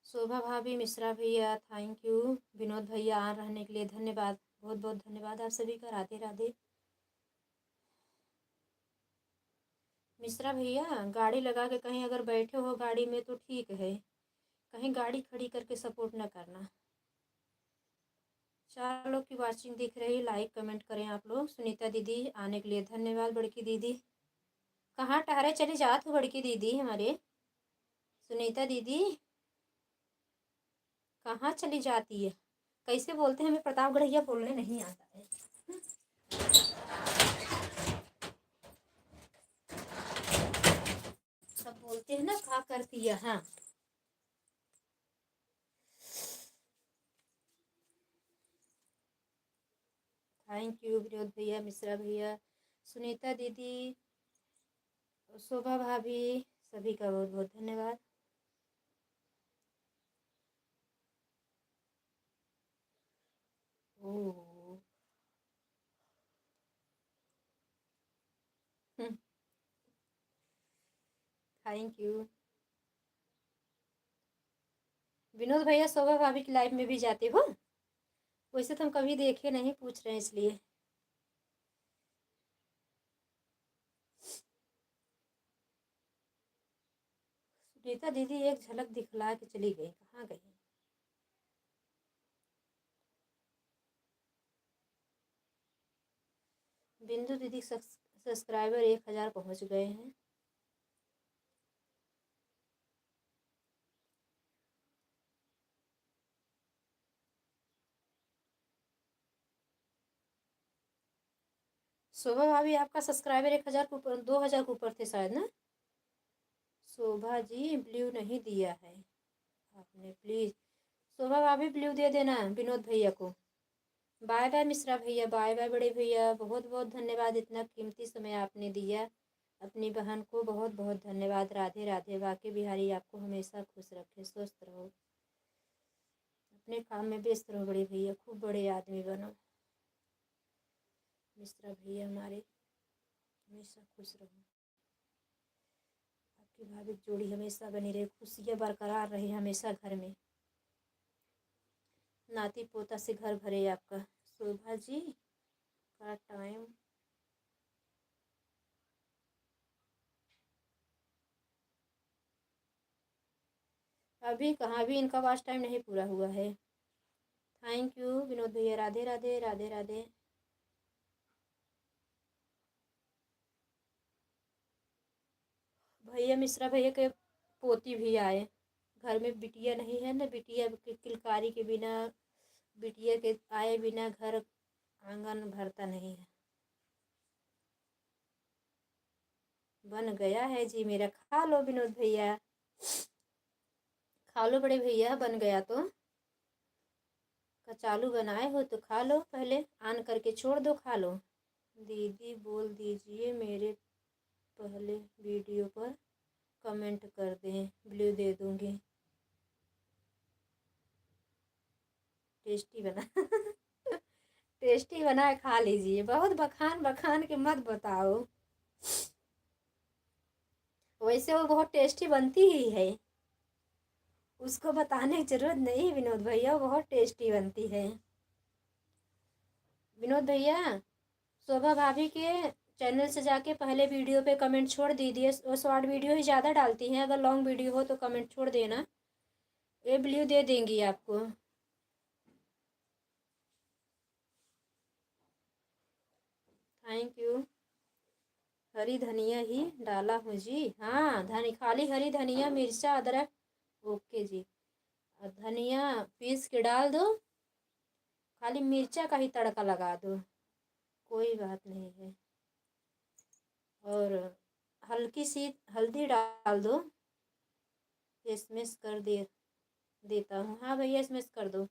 शोभा भाभी, मिश्रा भैया, थैंक यू। विनोद भैया ऑन रहने के लिए धन्यवाद, बहुत बहुत धन्यवाद आप सभी का। राधे राधे। मिश्रा भैया गाड़ी लगा के कहीं अगर बैठे हो गाड़ी में तो ठीक है, कहीं गाड़ी खड़ी करके सपोर्ट न करना। 4 लोग की वॉचिंग दिख रही, लाइक कमेंट करें आप लोग। सुनीता दीदी आने के लिए धन्यवाद। बड़की दीदी कहाँ टहरे चली जात हो? बड़की दीदी हमारे सुनीता दीदी कहाँ चली जाती है? कैसे बोलते हैं, हमें प्रतापगढ़िया बोलने नहीं आता है। सब बोलते हैं ना कहाँ करती है। हाँ, थैंक यू विनोद भैया, मिश्रा भैया, सुनीता दीदी, शोभा भाभी, सभी का बहुत बहुत धन्यवाद। Oh thank you. विनोद भैया शोभा भाभी की लाइफ में भी जाते हो? वैसे तो हम कभी देखे नहीं, पूछ रहे हैं इसलिए। सुनीता दीदी एक झलक दिखला के चली गई, कहाँ गई? बिंदु दीदी सब्सक्राइबर 1000 पहुंच गए हैं। शोभा भाभी आपका सब्सक्राइबर 1000 के ऊपर, 2000 के ऊपर थे शायद ना? शोभा जी ब्लू नहीं दिया है आपने, प्लीज शोभा भाभी ब्लू दे देना विनोद भैया को। बाय बाय मिश्रा भैया, बाय बाय बड़े भैया, बहुत बहुत धन्यवाद, इतना कीमती समय आपने दिया अपनी बहन को। बहुत बहुत धन्यवाद। राधे राधे। बाकी बिहारी आपको हमेशा खुश रखे, स्वस्थ रहो, अपने काम में व्यस्त रहो बड़े भैया, खूब बड़े आदमी बनो। मिश्रा भैया हमारे हमेशा खुश रहो, आपकी भाभी की जोड़ी हमेशा बनी रहे, खुशियाँ बरकरार रहे हमेशा घर में, नाती पोता से घर भरे आपका। शोभा जी का टाइम अभी कहाँ, भी इनका वाच टाइम नहीं पूरा हुआ है। थैंक यू विनोद भैया। राधे राधे, राधे राधे। भैया मिश्रा भैया के पोती भी आए। घर में बिटिया नहीं है ना, बिटिया की किलकारी के बिना, बिटिया के आए बिना घर आंगन भरता नहीं है। बन गया है जी मेरा, खा लो विनोद भैया, खा लो बड़े भैया, बन गया तो। कचालू बनाए हो तो खा लो, पहले आन करके छोड़ दो, खा लो। दीदी बोल दीजिए मेरे पहले वीडियो पर कमेंट कर दें, ब्लू दे दूंगी। टेस्टी बना टेस्टी बना है, खा लीजिए। बहुत बखान बखान के मत बताओ, वैसे वो बहुत टेस्टी बनती ही है, उसको बताने की जरूरत नहीं विनोद भैया, वो बहुत टेस्टी बनती है। विनोद भैया शोभा भाभी के चैनल से जाके पहले वीडियो पे कमेंट छोड़ दीजिए, वो शॉर्ट वीडियो ही ज़्यादा डालती हैं, अगर लॉन्ग वीडियो हो तो कमेंट छोड़ देना, ये ब्लू दे देंगी आपको। Thank you. हरी धनिया ही डाला हूँ जी, हाँ खाली हरी धनिया मिर्चा अदरक, ओके जी। धनिया पीस के डाल दो, खाली मिर्चा का ही तड़का लगा दो, कोई बात नहीं है। और हल्की सी हल्दी डाल दो, स्मेश कर दे देता हूँ। हाँ भैया स्मेश कर दो,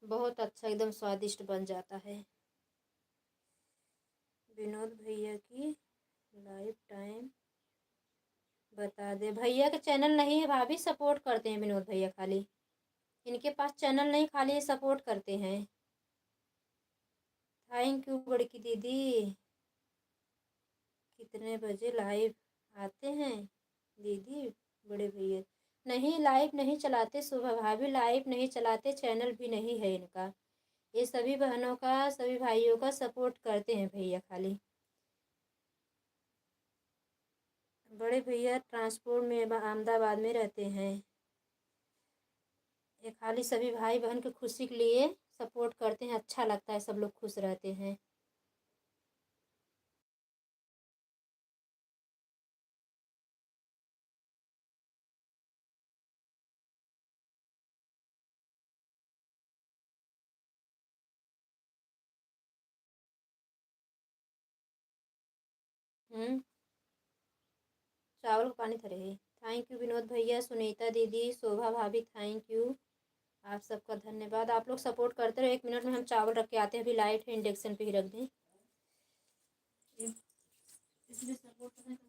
बहुत अच्छा एकदम स्वादिष्ट बन जाता है। विनोद भैया की लाइफ टाइम बता दे। भैया के चैनल नहीं है भाभी, सपोर्ट करते हैं विनोद भैया खाली, इनके पास चैनल नहीं, खाली सपोर्ट करते हैं। थैंक यू बड़की दीदी। कितने बजे लाइव आते हैं दीदी? बड़े भैया नहीं, लाइव नहीं चलाते, सुबह भाभी लाइव नहीं चलाते, चैनल भी नहीं है इनका। ये सभी बहनों का, सभी भाइयों का सपोर्ट करते हैं भैया खाली। बड़े भैया ट्रांसपोर्ट में अहमदाबाद में रहते हैं। ये खाली सभी भाई बहन की खुशी के लिए सपोर्ट करते हैं, अच्छा लगता है, सब लोग खुश रहते हैं। हम्म, चावल का पानी धरे है। थैंक यू विनोद भैया, सुनीता दीदी, शोभा भाभी, थैंक यू। आप सबका धन्यवाद, आप लोग सपोर्ट करते रहो। 1 मिनट में हम चावल रख के आते हैं, अभी लाइट है, इंडक्शन पे ही रख दें। इसमें सपोर्ट करने का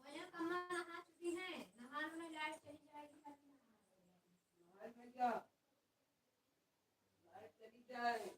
भैया कहाँ नहा चुकी हैं, नहाने में लाइट चली जाएगी। भैया लाइट चली जाए।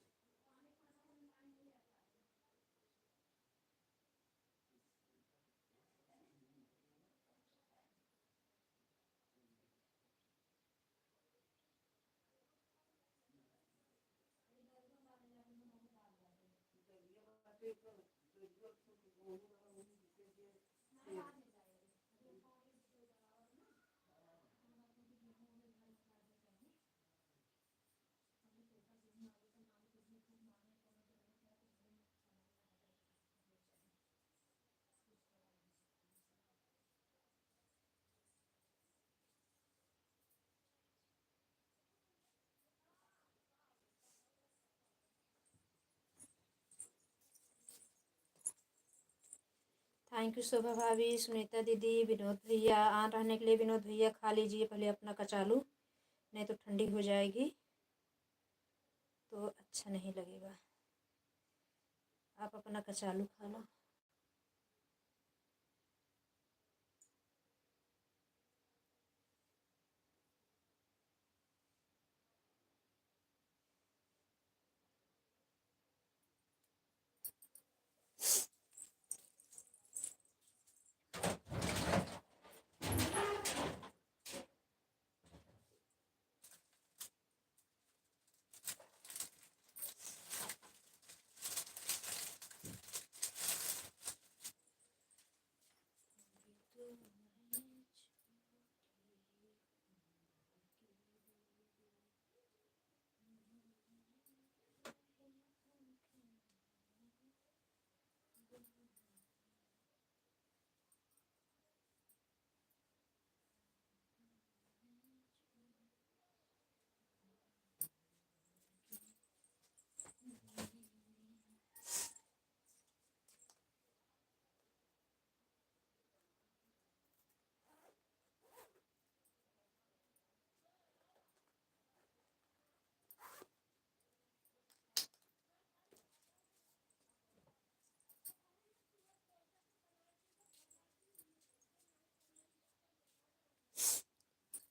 थैंक यू शोभा भाभी, सुनीता दीदी, विनोद भैया। ऑन रहने के लिए विनोद भैया खा लीजिए पहले अपना कचालू, नहीं तो ठंडी हो जाएगी तो अच्छा नहीं लगेगा। आप अपना कचालू खा लो।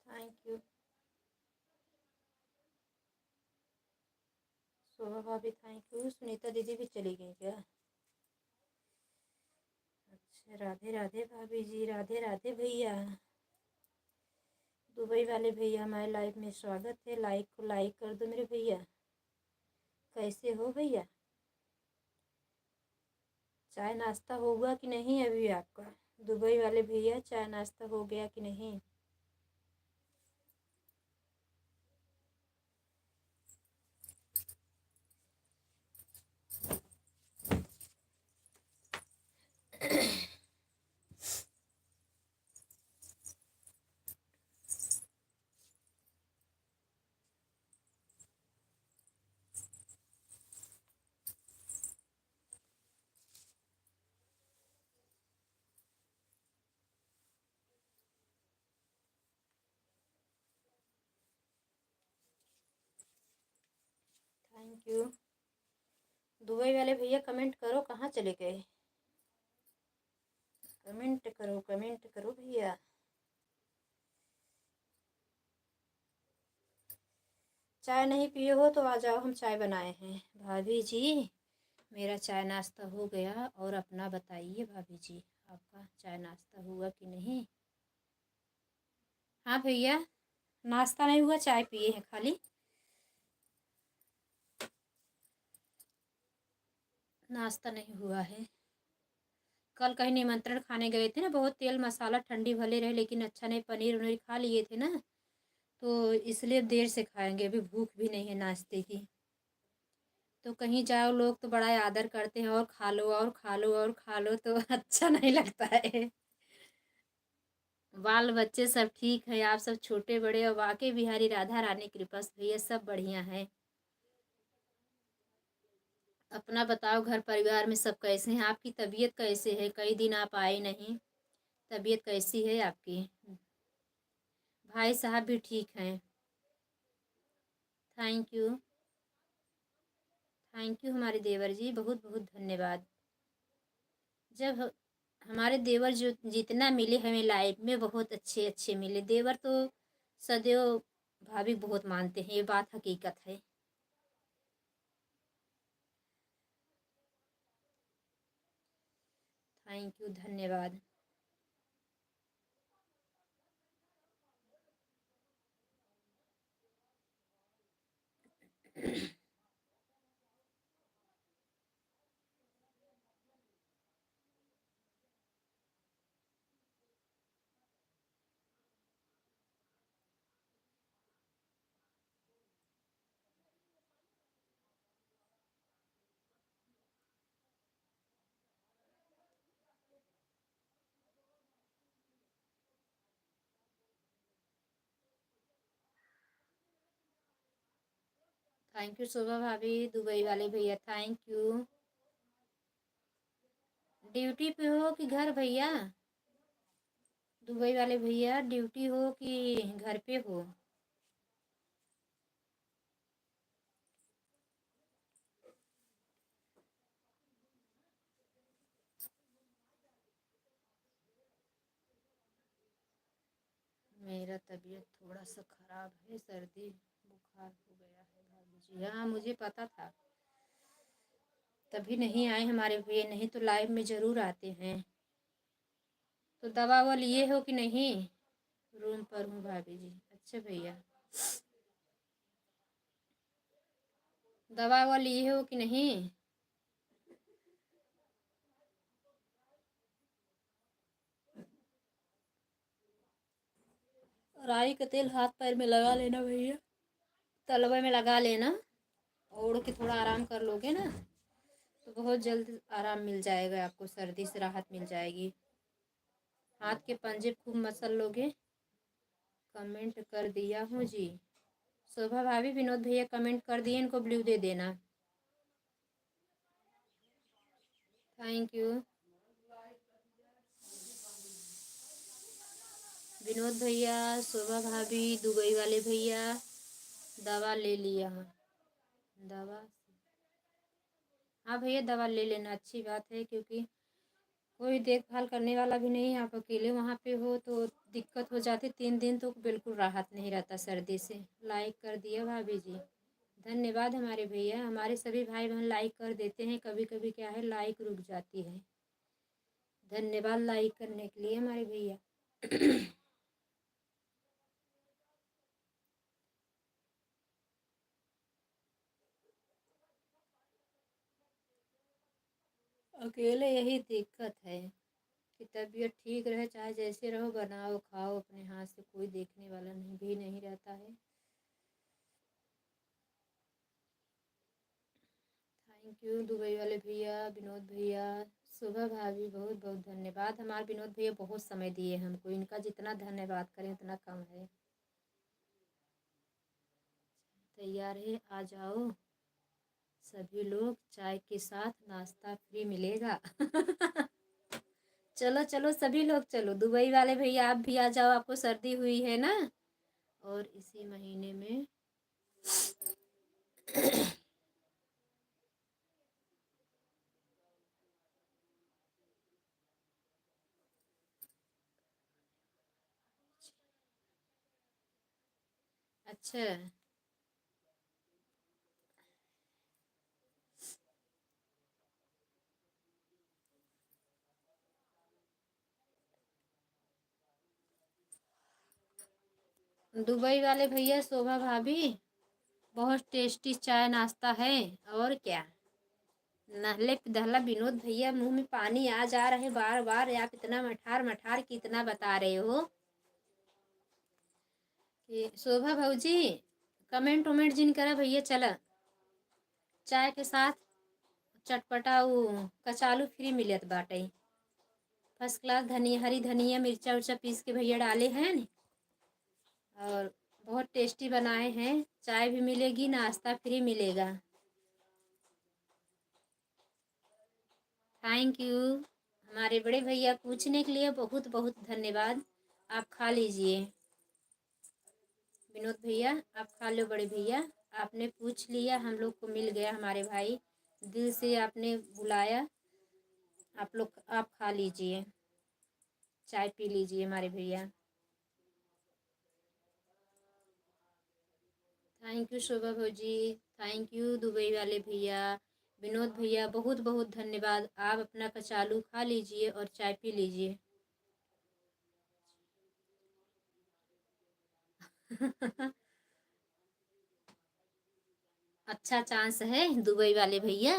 थैंक यू शोभा भाभी, थैंक यू। सुनीता दीदी भी चली गई क्या? अच्छा, राधे राधे भाभी जी, राधे राधे भैया। दुबई वाले भैया हमारे लाइव में स्वागत है। लाइक को लाइक कर दो मेरे भैया। कैसे हो भैया? चाय नाश्ता होगा कि नहीं अभी आपका? दुबई वाले भैया चाय नाश्ता हो गया कि नहीं? Thank you. दुबई वाले भैया कमेंट करो, कहाँ चले गए? कमेंट करो भैया। चाय नहीं पिए हो तो आ जाओ, हम चाय बनाए हैं। भाभी जी मेरा चाय नाश्ता हो गया। और अपना बताइए भाभी जी, आपका चाय नाश्ता हुआ कि नहीं? हाँ भैया, नाश्ता नहीं हुआ, चाय पिए हैं खाली। नाश्ता नहीं हुआ है। कल कहीं निमंत्रण खाने गए थे ना, बहुत तेल मसाला ठंडी भले रहे लेकिन अच्छा नहीं, पनीर उनीर खा लिए थे ना, तो इसलिए देर से खाएंगे। अभी भूख भी नहीं है नाश्ते की। तो कहीं जाओ लोग तो बड़ा आदर करते हैं, और खा लो और खा लो और खा लो, तो अच्छा नहीं लगता है। बाल बच्चे सब ठीक है? आप सब छोटे बड़े और वाकई बिहारी राधा रानी कृपा से भैया सब बढ़िया है। अपना बताओ, घर परिवार में सब कैसे हैं? आपकी तबीयत कैसे है? कई दिन आप आए नहीं। तबीयत कैसी है आपकी? भाई साहब भी ठीक हैं? Thank you. थैंक यू हमारे देवर जी, बहुत बहुत धन्यवाद। जब हमारे देवर जो जितना मिले हमें लाइफ में, बहुत अच्छे अच्छे मिले देवर, तो सदैव भाभी बहुत मानते हैं, ये बात हकीकत है। थैंक यू, धन्यवाद। थैंक यू शोभा भाभी। दुबई वाले भैया थैंक यू। ड्यूटी पे हो कि घर भैया? दुबई वाले भैया ड्यूटी हो कि घर पे हो? मेरा तबीयत थोड़ा सा ख़राब है, सर्दी बुखार हो गया है भाभी जी। हाँ मुझे पता था, तभी नहीं आए हमारे भैया, नहीं तो लाइव में ज़रूर आते हैं। तो दवा ववा लिए हो कि नहीं? रूम पर हूँ भाभी जी। अच्छा भैया, दवा ववा लिए हो कि नहीं? राई का तेल हाथ पैर में लगा लेना भैया, तलवे में लगा लेना। ओढ़ के थोड़ा आराम कर लोगे ना, तो बहुत जल्द आराम मिल जाएगा आपको, सर्दी से राहत मिल जाएगी। हाथ के पंजे खूब मसल लोगे। कमेंट कर दिया हूँ जी। शोभा भाभी विनोद भैया कमेंट कर दिए, इनको ब्लू दे देना। थैंक यू विनोद भैया, शोभा भाभी, दुबई वाले भैया। दवा ले लिया? दवा, हाँ भैया दवा ले लेना, अच्छी बात है, क्योंकि कोई देखभाल करने वाला भी नहीं, आप अकेले वहाँ पे हो तो दिक्कत हो जाती। 3 दिन तो बिल्कुल राहत नहीं रहता सर्दी से। लाइक कर दिया भाभी जी, धन्यवाद हमारे भैया। हमारे सभी भाई बहन लाइक कर देते हैं, कभी कभी क्या है लाइक रुक जाती है। धन्यवाद लाइक करने के लिए हमारे भैया। अकेले यही दिक्कत है कि तबीयत ठीक रहे चाहे जैसे रहो, बनाओ खाओ अपने हाथ से, कोई देखने वाला नहीं भी नहीं रहता है। थैंक यू दुबई वाले भैया, विनोद भैया, सुबह भाभी, बहुत बहुत धन्यवाद। हमारे विनोद भैया बहुत समय दिए हमको, इनका जितना धन्यवाद करें उतना कम है। तैयार है, आ जाओ सभी लोग, चाय के साथ नाश्ता फ्री मिलेगा। चलो चलो सभी लोग चलो, दुबई वाले भैया आप भी आ जाओ, आपको सर्दी हुई है ना, और इसी महीने में अच्छा दुबई वाले भैया, शोभा भाभी, बहुत टेस्टी चाय नाश्ता है। और क्या, नहले दहला विनोद भैया, मुंह में पानी आ जा रहे बार बार, आप इतना मठार मठार कितना बता रहे हो कि शोभा भाजी कमेंट वमेंट जिन करा भैया, चला चाय के साथ चटपटा वो कचालू फ्री मिलत बाटे, फर्स्ट क्लास धनिया, हरी धनिया मिर्चा उर्चा पीस के भैया डाले हैं न, और बहुत टेस्टी बनाए हैं। चाय भी मिलेगी, नाश्ता फ्री मिलेगा। थैंक यू हमारे बड़े भैया, पूछने के लिए बहुत बहुत धन्यवाद। आप खा लीजिए विनोद भैया, आप खा लो बड़े भैया, आपने पूछ लिया, हम लोग को मिल गया, हमारे भाई दिल से आपने बुलाया। आप लोग आप खा लीजिए, चाय पी लीजिए हमारे भैया। थैंक यू शोभा भौजी, थैंक यू दुबई वाले भैया, विनोद भैया, बहुत बहुत धन्यवाद। आप अपना कचालू खा लीजिए और चाय पी लीजिए। अच्छा चांस है दुबई वाले भैया,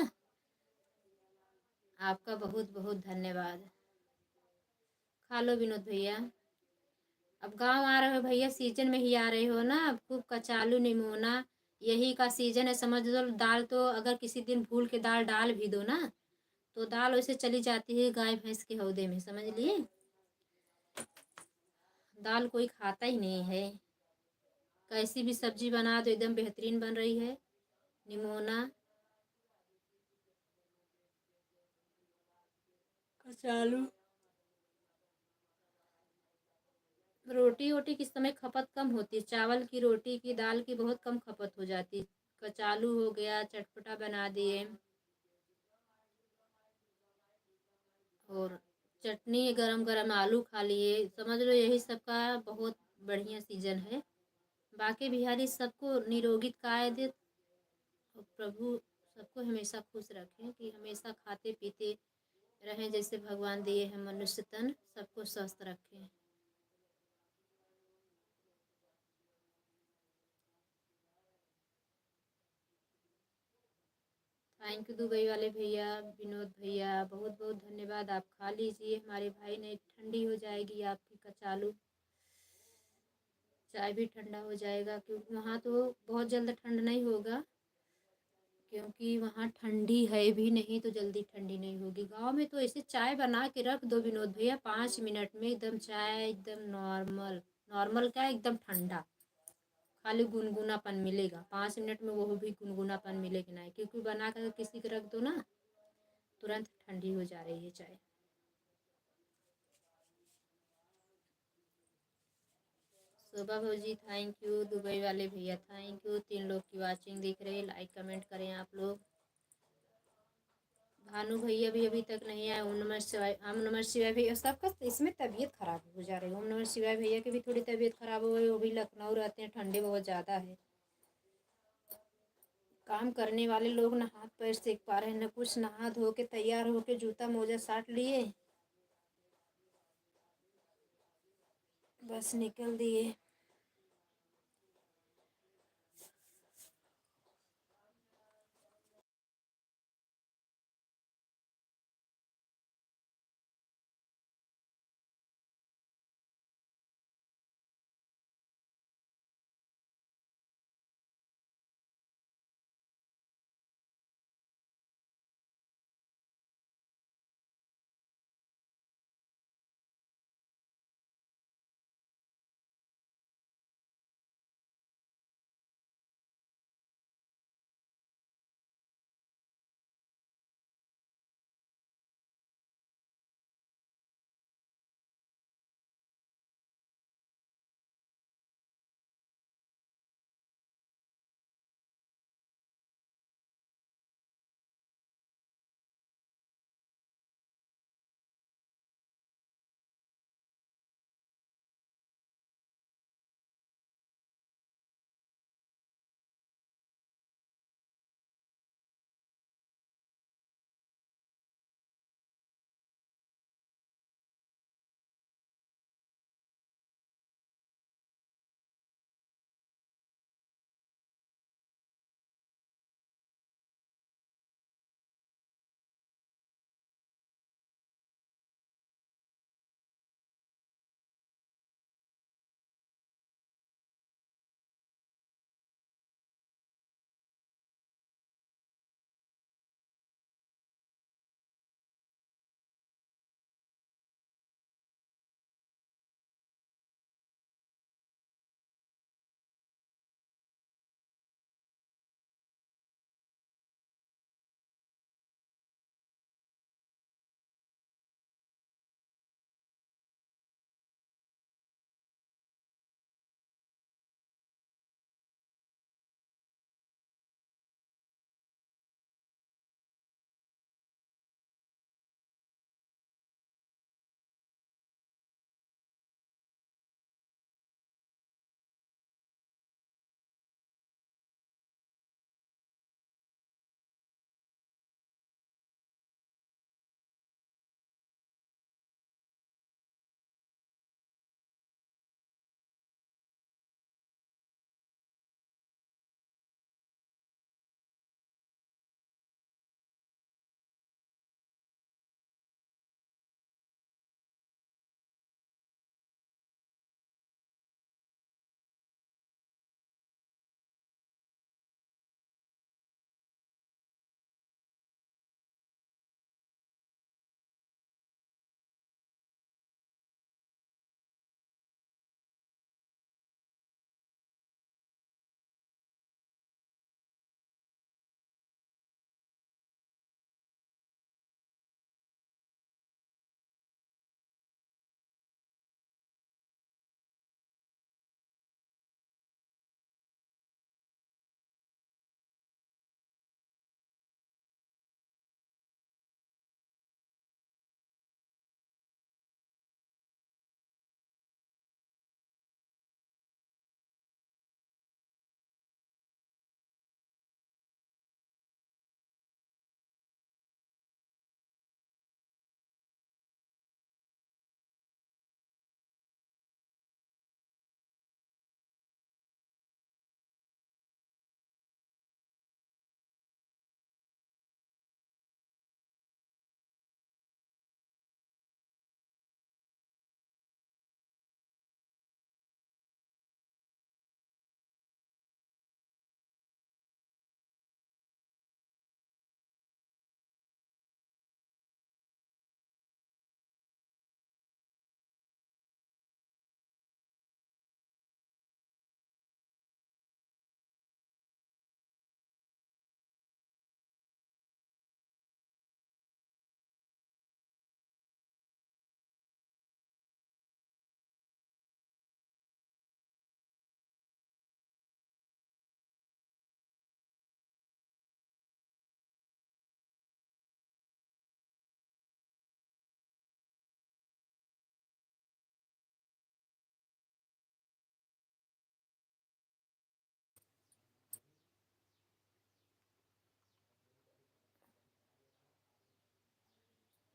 आपका बहुत बहुत धन्यवाद। खा लो विनोद भैया। अब गांव आ रहे हो भैया, सीजन में ही आ रहे हो ना, अब खूब कचालू निमोना यही का सीजन है, समझ लो। दाल तो अगर किसी दिन भूल के दाल डाल भी दो ना, तो दाल वैसे चली जाती है गाय भैंस के हौदे में, समझ लिए। दाल कोई खाता ही नहीं है, कैसी भी सब्जी बना दो एकदम बेहतरीन बन रही है। निमोना कचालू, रोटी वोटी किस समय खपत कम होती है, चावल की रोटी की दाल की बहुत कम खपत हो जाती है। कचालू हो गया, चटपटा बना दिए, और चटनी गरम गरम आलू खा लिए, समझ लो यही सब का बहुत बढ़िया सीजन है। बाकी बिहारी सबको निरोगित काय दे, और प्रभु सबको हमेशा खुश रखें कि हमेशा खाते पीते रहें, जैसे भगवान दिए हैं मनुष्य तन, सबको स्वस्थ रखें। थैंक यू दुबई वाले भैया, विनोद भैया, बहुत बहुत धन्यवाद। आप खा लीजिए हमारे भाई, नहीं ठंडी हो जाएगी आपकी कचालू, चाय भी ठंडा हो जाएगा, क्योंकि वहाँ तो बहुत जल्द ठंड नहीं होगा, क्योंकि वहाँ ठंडी है भी नहीं तो जल्दी ठंडी नहीं होगी। गांव में तो ऐसे चाय बना के रख दो विनोद भैया, 5 मिनट में एकदम चाय एकदम नॉर्मल, नॉर्मल क्या एकदम ठंडा, खाली गुनगुनापन मिलेगा 5 मिनट में, वो भी गुनगुनापन मिलेगा नहीं, क्योंकि बना कर किसी को रख दो ना, तुरंत ठंडी हो जा रही है चाय। शोभा भौजी थैंक यू, दुबई वाले भैया थैंक यू, 3 लोग की वाचिंग दिख रही है, लाइक कमेंट करें आप लोग। भानु भैया भी अभी तक नहीं आए, ओम नमः शिवाय, ओम नमः शिवाय भैया, सबका इसमें तबीयत खराब हो जा रही है। ओम नमः शिवाय भैया की भी थोड़ी तबीयत खराब हो गई, वो भी लखनऊ रहते हैं, ठंडे बहुत ज़्यादा है, काम करने वाले लोग ना हाथ पैर सेक पा रहे हैं न कुछ, नहा धो के तैयार होके जूता मोजा साट लिए, बस निकल दिए।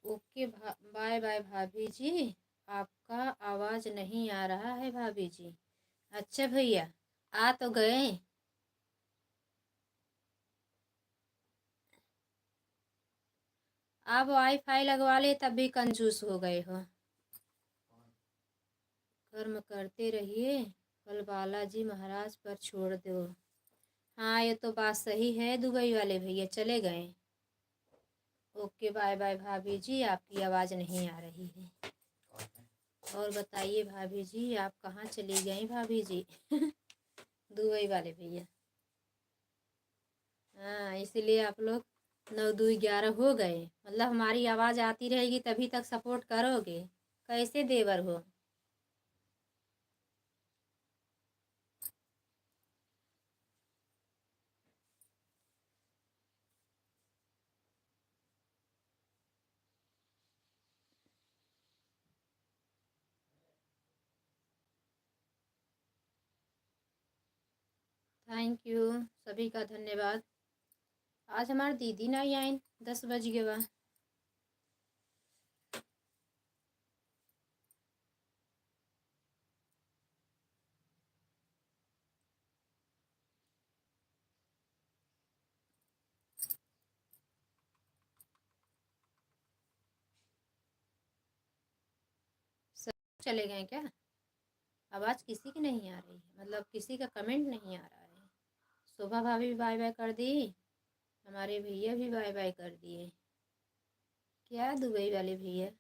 ओके बाय बाय भाभी जी। आपका आवाज़ नहीं आ रहा है भाभी जी। अच्छा भैया, आ तो गए। आप वाईफाई लगवा ले तब भी कंजूस हो गए हो। कर्म करते रहिए, फल बालाजी महाराज पर छोड़ दो। हाँ, ये तो बात सही है। दुबई वाले भैया चले गए। ओके बाय बाय भाभी जी, आपकी आवाज़ नहीं आ रही है। और बताइए भाभी जी, आप कहाँ चली गई भाभी जी? दुबई वाले भैया। हाँ, इसलिए आप लोग 9 2 11 हो गए। मतलब हमारी आवाज़ आती रहेगी तभी तक सपोर्ट करोगे। कैसे देवर हो? थैंक यू, सभी का धन्यवाद। आज हमारी दीदी नहीं आई, 10 बज गए बा। सब चले गए क्या? आवाज़ किसी की नहीं आ रही है, मतलब किसी का कमेंट नहीं आ रहा है। शोभा भाभी भी बाय बाय कर दी, हमारे भैया भी बाय बाय कर दिए। क्या दुबई वाले भैया?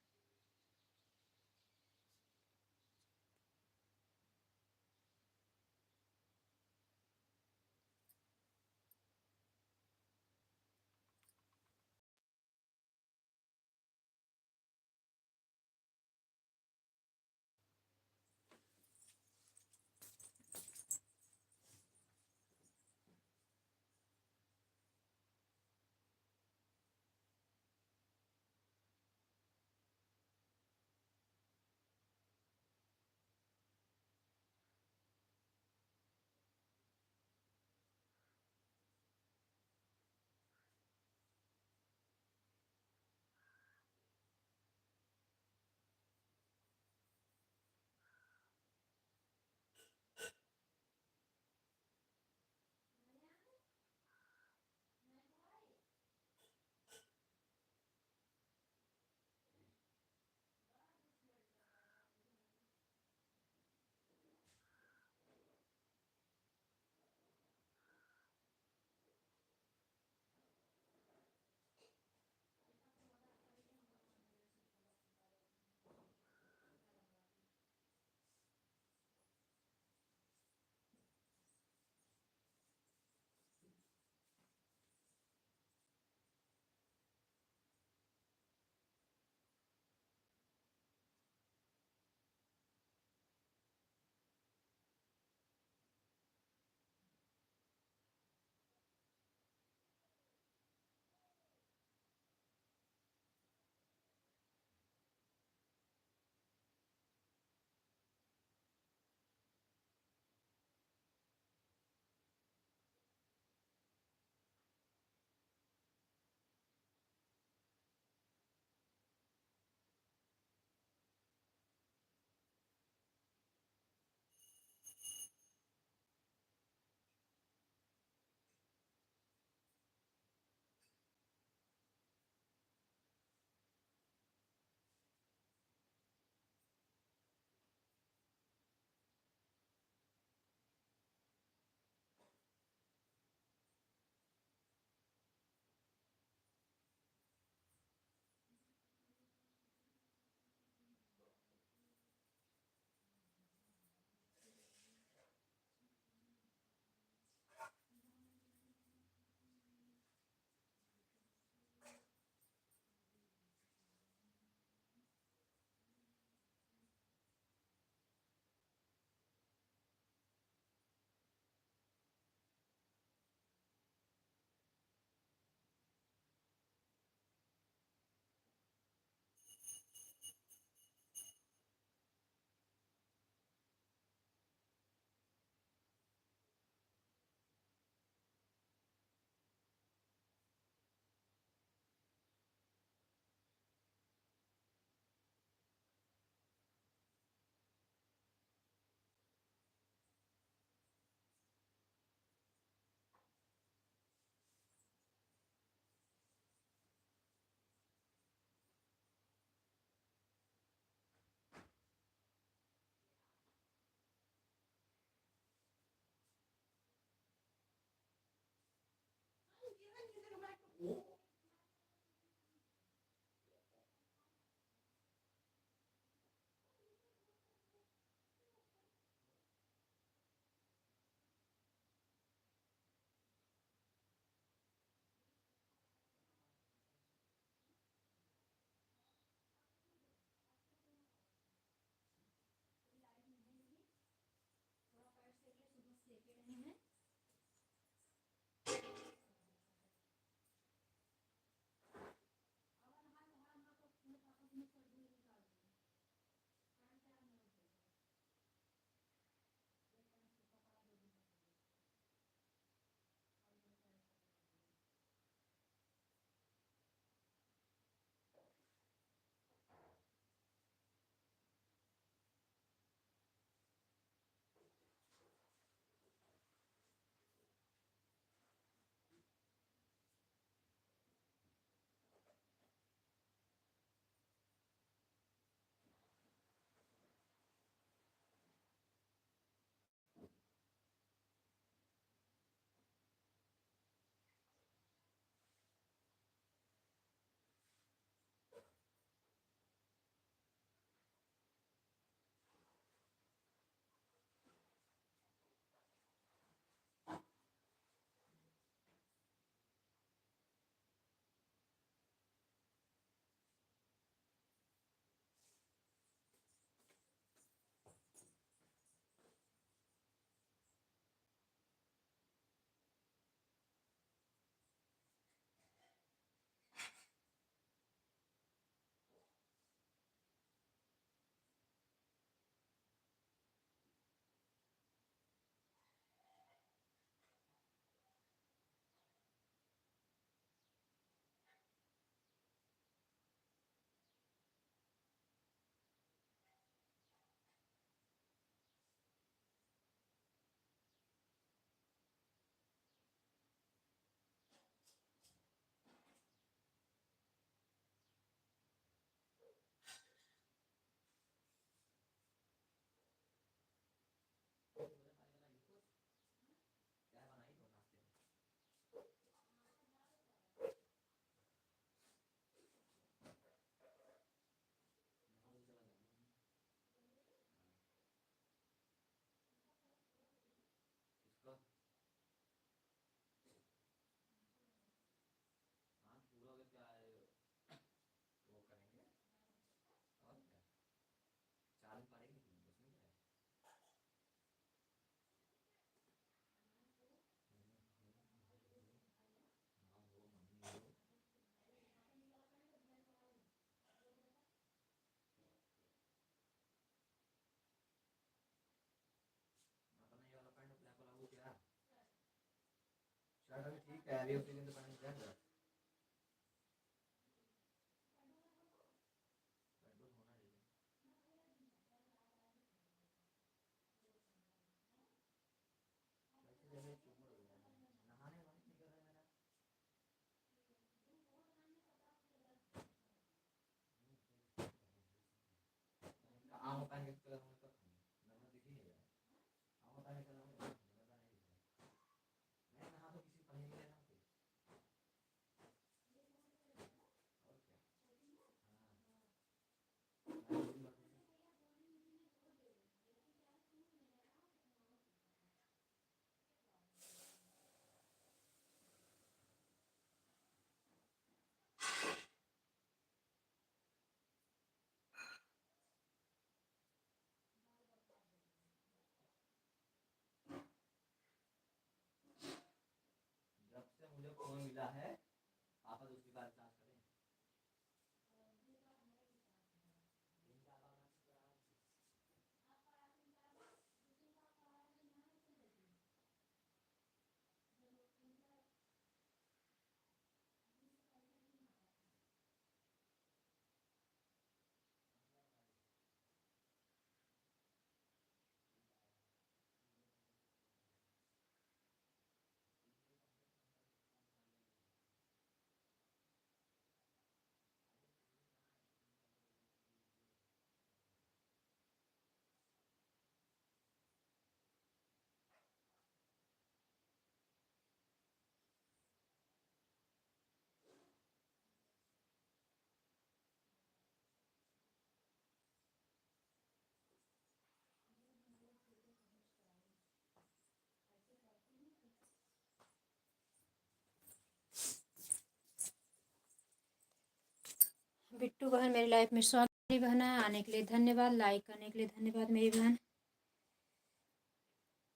बिट्टू बहन मेरी लाइफ में स्वागत बहन है, आने के लिए धन्यवाद, लाइक करने के लिए धन्यवाद मेरी बहन।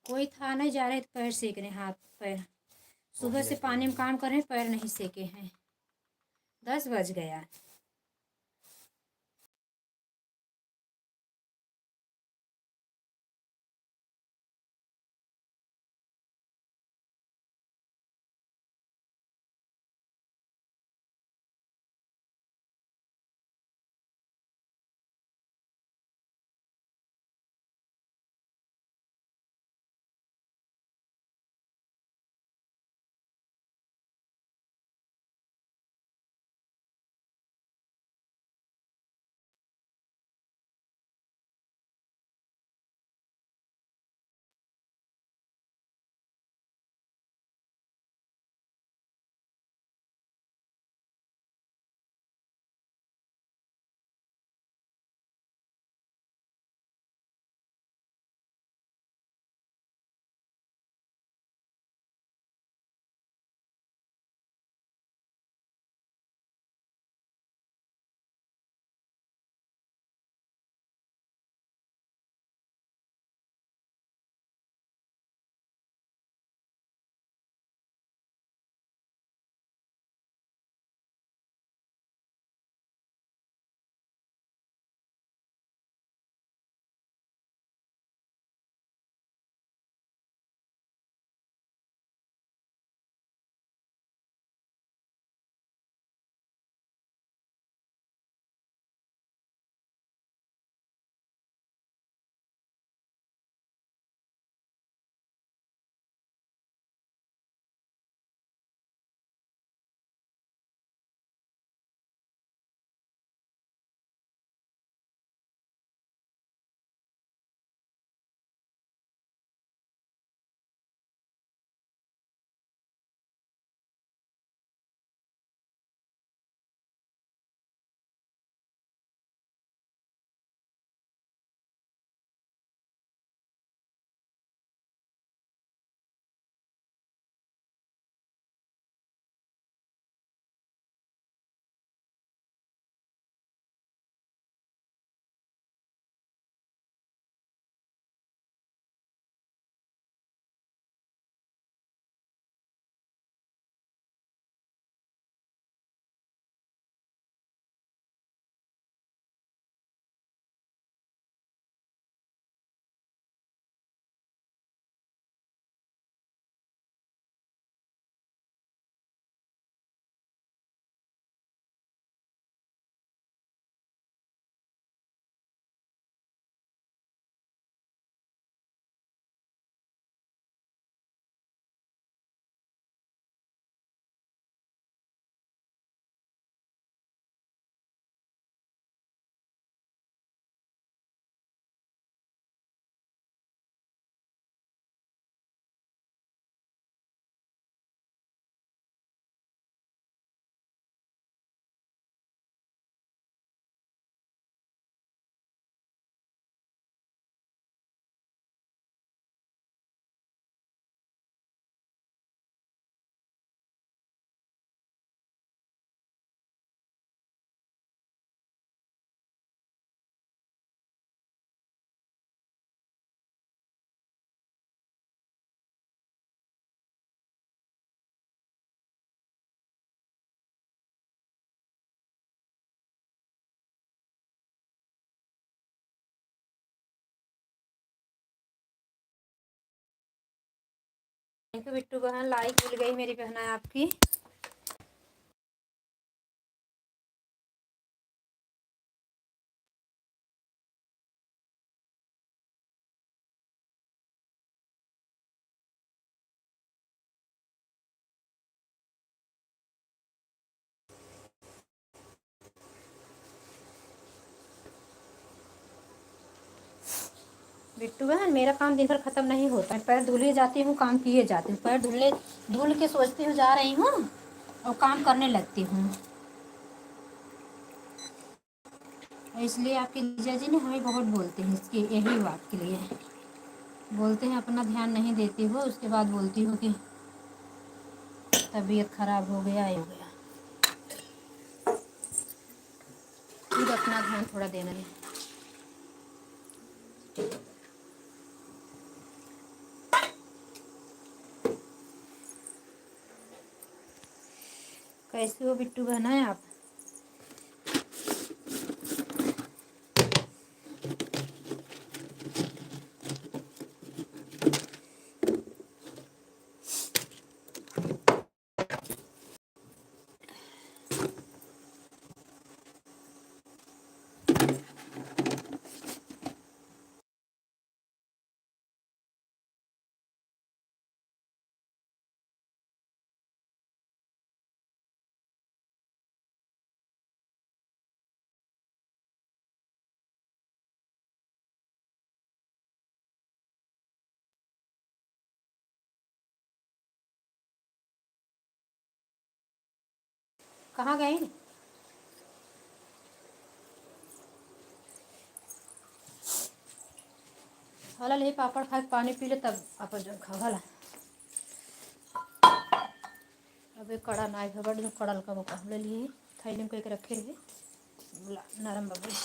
कोई था नहीं, जा रहे थे पैर सेकने, हाथ पैर सुबह से पानी में काम कर रहे हैं, पैर नहीं सेके हैं, 10 बज गया। थैंक यू बिट्टू बहन, लाइक मिल गई मेरी बहना आपकी। बिट्टू बहन, मेरा काम दिन भर ख़त्म नहीं होता है। पैर धुले जाती हूँ, काम किए जाती हूँ। पैर धुल के सोचती हूँ जा रही हूँ और काम करने लगती हूँ। इसलिए आपके जीजा जी ने हमें बहुत बोलते हैं इसकी यही बात के लिए। बोलते हैं अपना ध्यान नहीं देती हो, उसके बाद बोलती हो कि तबीयत खराब हो गया, ये हो गया। खुद अपना ध्यान थोड़ा देना है। कैसे हो बिट्टू बहना है आप? कहाँ गई? हला ले पापड़ खा के पानी पी ले, तब पापड़ जो खा हला। अब एक कड़ा नाई भगड़ जो कड़ल का वो ले लिए थैली में करके रखे रहे नरम बबड़ी।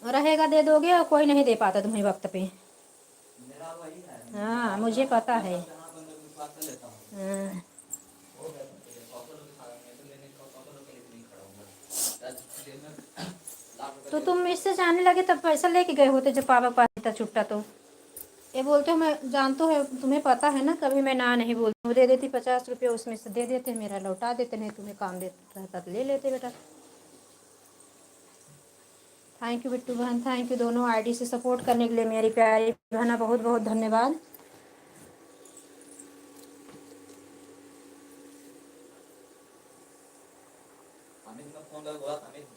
रहेगा दे दोगे, और कोई नहीं दे पाता तुम्हें वक्त पे। हाँ मुझे पता है। हाँ तो तुम इससे जाने लगे तब पैसा लेके गए होते जब पापा के पास था छुट्टा तो। ये बोलते हो, मैं जानते हो, तुम्हें पता है ना, कभी मैं ना नहीं बोलती हूँ। दे देती 50 रुपये, उसमें से दे देते, मेरा लौटा देते, नहीं तुम्हें काम देता रहता तो ले लेते बेटा। थैंक यू बिट्टू बहन, थैंक यू दोनों आईडी से सपोर्ट करने के लिए मेरी प्यारी बहना, बहुत बहुत धन्यवाद। फोन कर बोला अमित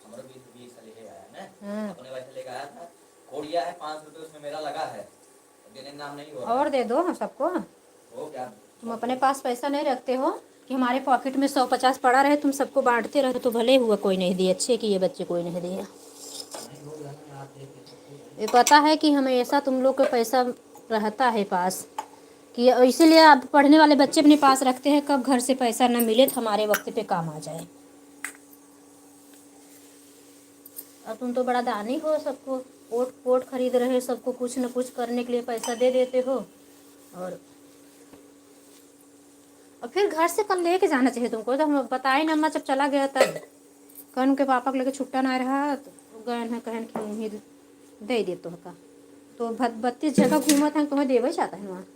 हमारा 20 लेके आया है, अपने वैसे लेके आया था, खोड़िया है 5 रुपये उसमें मेरा लगा है, देने नाम नहीं हो रहा। और दे दो सबको। वो क्या तुम अपने पास पैसा नहीं रखते हो कि हमारे पॉकेट में 150 पड़ा रहे, तुम सबको बांटते रहो, तो भले हुआ कोई नहीं दिए, अच्छे किए बच्चे कोई नहीं दिए। ये पता है कि हमेशा तुम लोग का पैसा रहता है पास, कि इसीलिए आप पढ़ने वाले बच्चे अपने पास रखते हैं, कब घर से पैसा न मिले तो हमारे वक्त पे काम आ जाए। अब तुम तो बड़ा दानी हो, सबको ओट पोट खरीद रहे हो, सबको कुछ न कुछ करने के लिए पैसा दे देते हो। और फिर घर से कल लेके जाना चाहिए तुमको, तो हम बताए ना, अम्मा जब चला गया तब कहन के पापा को लेके छुट्टा ना रहा, तो गए हैं कहन कि उम्मीद दे दे तो का, तो 32 जगह घूमा था, तुम्हें देवे चाहता है वहाँ।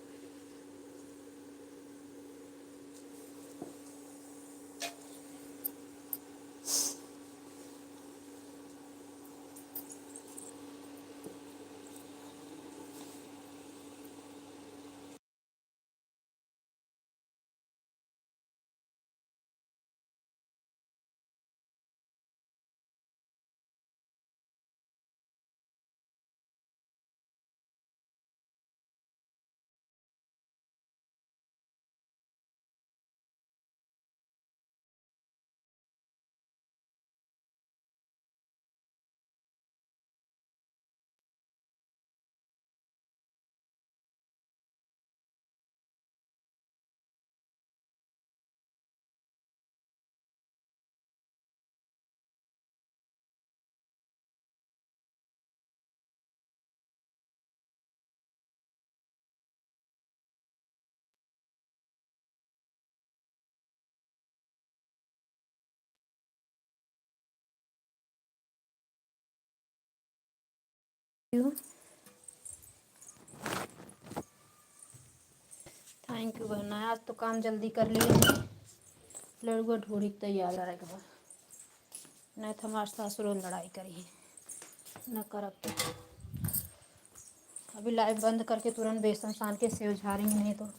थैंक यू बहना, आज तो काम जल्दी कर लिए, लड़ुआ ढूंढी तैयार रहेगा, नहीं तो हमारे सासुर लड़ाई करी न करब तो। अभी लाइव बंद करके तुरंत बेसन सान के सेव झारेंगे, नहीं तो।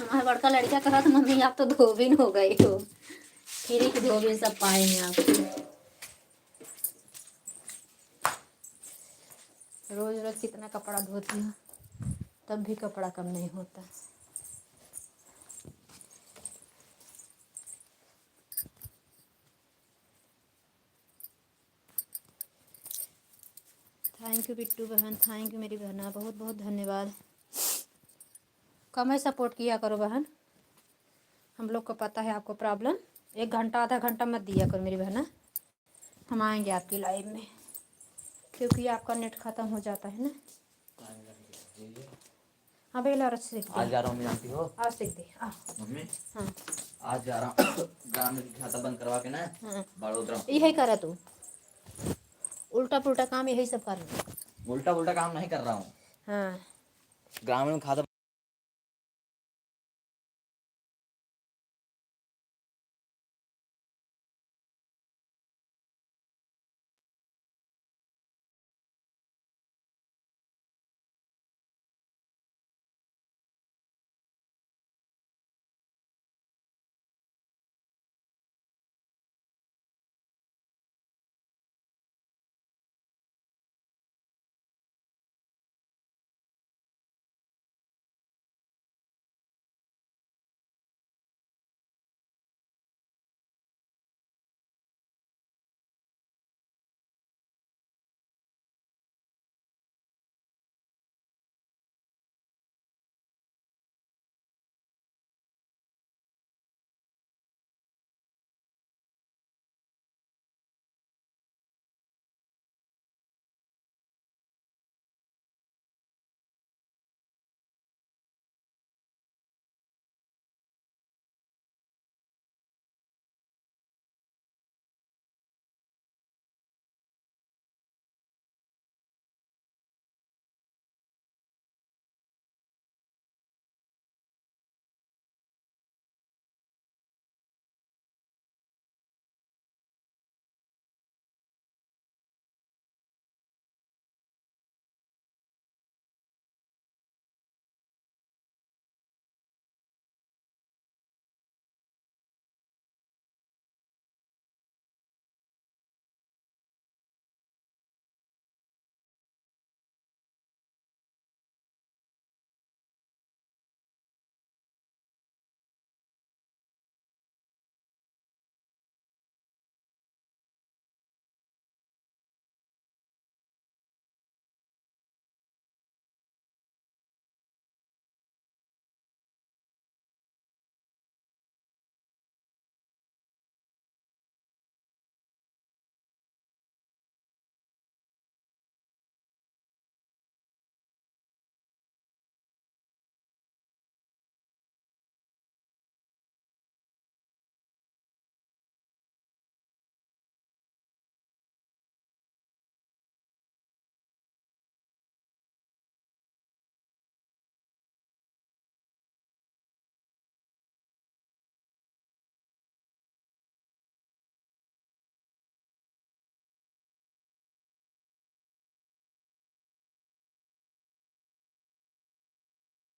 हमारा बड़का लड़का कहा था, मम्मी आप तो धोबिन हो गई हो, खीरी की धोबिन सब पाएंगे आप। रोज रोज कितना कपड़ा धोती हूँ, तब भी कपड़ा कम नहीं होता। थैंक यू बिट्टू बहन, थैंक यू मेरी बहना, बहुत बहुत धन्यवाद। कम ही सपोर्ट किया करो बहन, हम लोग को पता है आपको प्रॉब्लम। 1 घंटा आधा घंटा मत दिया करो मेरी बहना, हम आएंगे आपकी लाइव में, क्योंकि आपका नेट ख़त्म हो जाता है ना। हाँ भैया, और सीख दे, आज जा रहा हूँ, जानती हो, आज सीख दे मम्मी। हाँ आज जा रहा हूँ ग्राम में खाता बंद करवा के ना। हाँ बड़ोदरा यही करा तू, उल्टा पुल्टा काम यही सब कर, उल्टा पुल्टा काम नहीं कर रहा हूँ। हाँ ग्रामीण खाता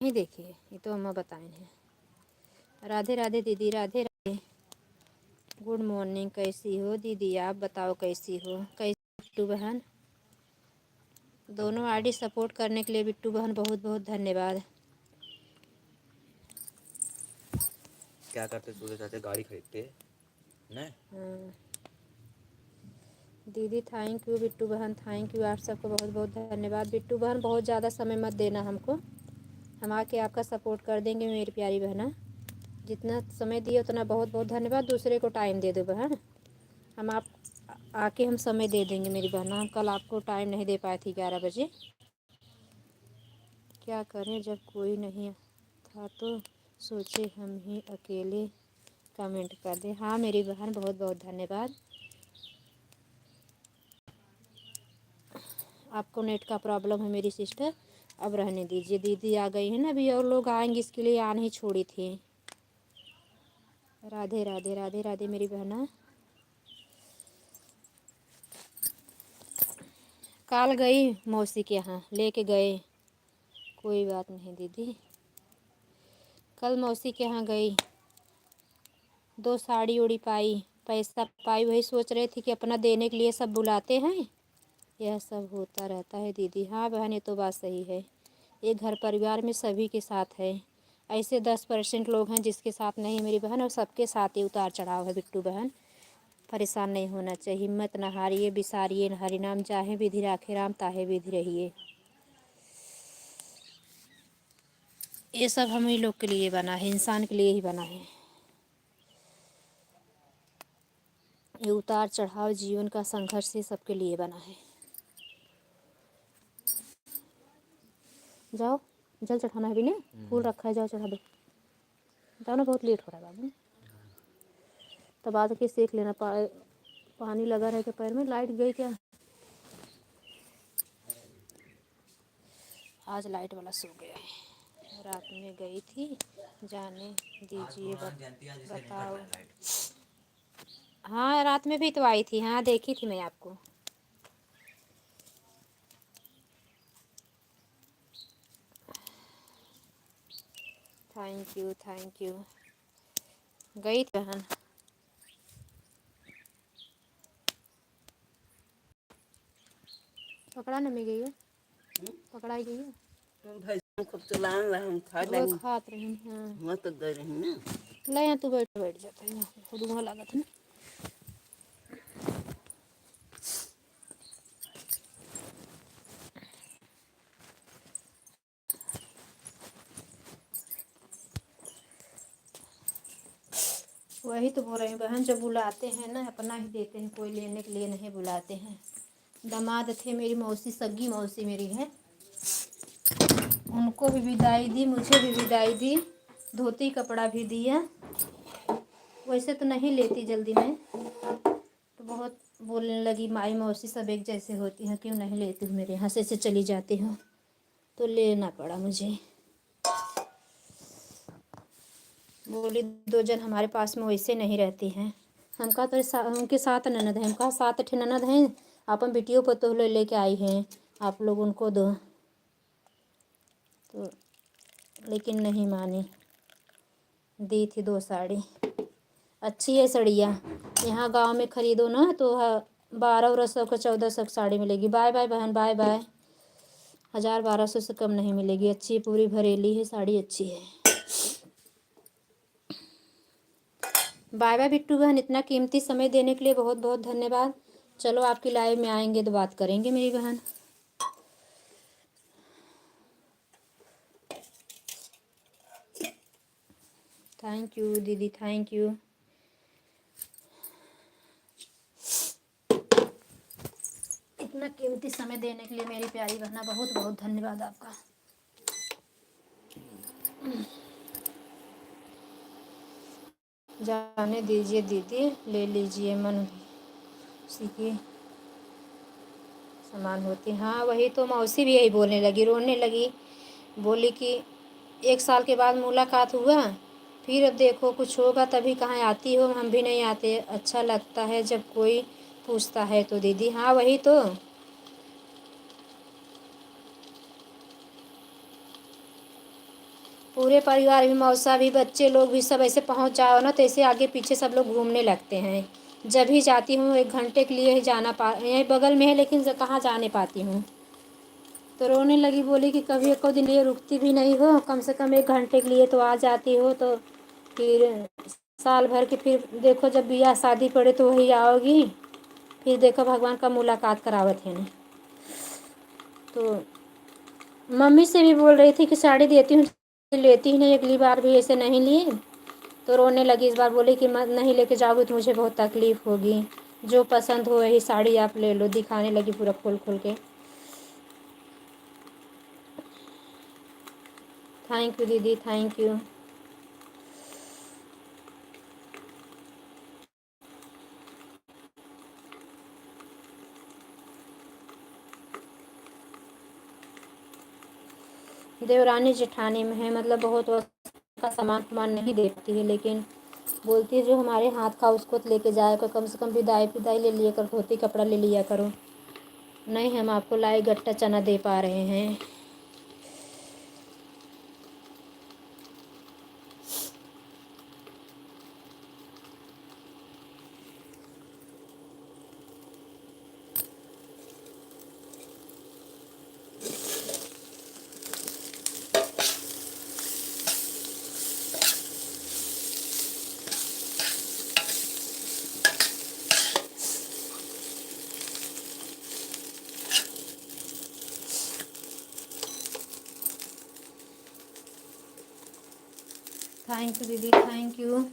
नहीं देखिए, ये तो अम्मा बताए हैं। राधे राधे दीदी, राधे राधे। गुड मॉर्निंग, कैसी हो दीदी? आप बताओ कैसी हो? कैसी बिट्टू बहन? दोनों आईडी सपोर्ट करने के लिए बिट्टू बहन बहुत बहुत धन्यवाद। क्या करते सोचे चाहते गाड़ी खरीदते ना। हाँ दीदी, थैंक यू बिट्टू बहन, थैंक यू। आप सबको बहुत बहुत धन्यवाद। बिट्टू बहन बहुत ज़्यादा समय मत देना हमको, हम आके आपका सपोर्ट कर देंगे मेरी प्यारी बहना। जितना समय दिए उतना बहुत बहुत धन्यवाद। दूसरे को टाइम दे दो बहन, हम आप आके हम समय दे देंगे मेरी बहना। हम कल आपको टाइम नहीं दे पाए थे 11 बजे। क्या करें जब कोई नहीं था तो सोचे हम ही अकेले कमेंट कर दें। हाँ मेरी बहन, बहुत बहुत धन्यवाद। आपको नेट का प्रॉब्लम है मेरी सिस्टर, अब रहने दीजिए। दीदी आ गई है ना, अभी और लोग आएंगे, इसके लिए आ नहीं छोड़ी थी। राधे राधे, राधे राधे मेरी बहना। काल गई मौसी के यहाँ, लेके गए। कोई बात नहीं दीदी, कल मौसी के यहाँ गई, 2 साड़ी उड़ी पाई, पैसा पाई। वही सोच रहे थे कि अपना देने के लिए सब बुलाते हैं, यह सब होता रहता है दीदी। हाँ बहन, ये तो बात सही है। ये घर परिवार में सभी के साथ है। ऐसे 10% लोग हैं जिसके साथ नहीं मेरी बहन, और सबके साथ ही उतार चढ़ाव है बिट्टू बहन। परेशान नहीं होना चाहिए, हिम्मत न हारिए, बिसारिए न हरि नाम, चाहे विधि राखे राम ताहे विधि रहिए। ये सब हम ही लोग के लिए बना है, इंसान के लिए ही बना है। ये उतार चढ़ाव जीवन का संघर्ष ये सबके लिए बना है। जाओ, जल चढ़ाना है भी नहीं, फूल रखा है, जाओ चढ़ा दो। जाओ ना, बहुत लेट हो रहा है बाबू। तब बाद के सेक लेना, पानी लगा रहे के पैर में। लाइट गई क्या? आज लाइट वाला सो गया है, रात में गई थी। जाने दीजिए, बताओ। हाँ रात में भी तो आई थी, हाँ देखी थी मैं आपको। Thank you, thank you. गई थी बहन। पकड़ा न में गई है, पकड़ाई गई है। हम खा वो खात रही, हाँ मत दे रही ना। ले यहाँ, तू बैठ बैठ जाता है, खुद वहाँ लागत है ना। वही तो बोल रही हूँ बहन, जब बुलाते हैं ना अपना ही देते हैं, कोई लेने के लिए नहीं बुलाते हैं। दामाद थे मेरी मौसी, सगी मौसी मेरी है, उनको भी विदाई दी, मुझे भी विदाई दी, धोती कपड़ा भी दिया। वैसे तो नहीं लेती जल्दी में, तो बहुत बोलने लगी माई मौसी सब एक जैसे होती हैं, क्यों नहीं लेती हूँ, मेरे यहाँ से चली जाती हूँ, तो लेना पड़ा मुझे। बोली 2 जन हमारे पास में वैसे नहीं रहती हैं। हम कहा तो उनके 7 ननद हैं, हम कहा 7 ठे ननद हैं, अपन बेटियों पर तो लेके आई हैं, आप लोग उनको दो। तो लेकिन नहीं मानी, दी थी 2 साड़ी। अच्छी है सड़िया, यहाँ गांव में ख़रीदो ना तो 1200 का 1400 की साड़ी मिलेगी। बाय बाय बहन, बाय बाय। 1000-1200 से कम नहीं मिलेगी। अच्छी पूरी भरेली है साड़ी, अच्छी है। बाय बाय बिट्टू बहन, इतना कीमती समय देने के लिए बहुत बहुत धन्यवाद। चलो आपकी लाइव में आएंगे तो बात करेंगे मेरी बहन। थैंक यू दीदी, थैंक यू। इतना कीमती समय देने के लिए मेरी प्यारी बहना, बहुत बहुत धन्यवाद आपका। जाने दीजिए दीदी, ले लीजिए, मन उसी की समान होती। हाँ वही तो, मौसी भी यही बोलने लगी, रोने लगी, बोली कि 1 साल के बाद मुलाकात हुआ, फिर अब देखो कुछ होगा तभी कहाँ आती हो, हम भी नहीं आते। अच्छा लगता है जब कोई पूछता है तो दीदी। हाँ वही तो, पूरे परिवार भी, मौसा भी, बच्चे लोग भी सब ऐसे पहुंच जाओ ना तो ऐसे आगे पीछे सब लोग घूमने लगते हैं। जब भी जाती हूँ 1 घंटे के लिए ही यहीं बगल में है लेकिन कहाँ जाने पाती हूँ। तो रोने लगी, बोली कि कभी एक दिन लिए रुकती भी नहीं हो, कम से कम 1 घंटे के लिए तो आ जाती हो। तो फिर साल भर के फिर देखो जब ब्याह शादी पड़े तो वही आओगी। फिर देखो भगवान का मुलाकात करावत है ना। तो मम्मी से भी बोल रही थी कि साड़ी देती हूँ, लेती ही नहीं, अगली बार भी ऐसे नहीं लिए। तो रोने लगी, इस बार बोली कि मत नहीं लेके जाओगी तो मुझे बहुत तकलीफ़ होगी, जो पसंद हो वही साड़ी आप ले लो। दिखाने लगी पूरा खोल खोल के। थैंक यू दीदी, थैंक यू। देवरानी जेठानी में है, मतलब बहुत वक्त का सामान नहीं देती है, लेकिन बोलती है जो हमारे हाथ का उसको तो लेके जाया करो, कम से कम विदाई विदाई ले लिया करो, धोती कपड़ा ले लिया करो। नहीं, हम आपको लाई गट्टा चना दे पा रहे हैं। थैंक यू दीदी, थैंक यू।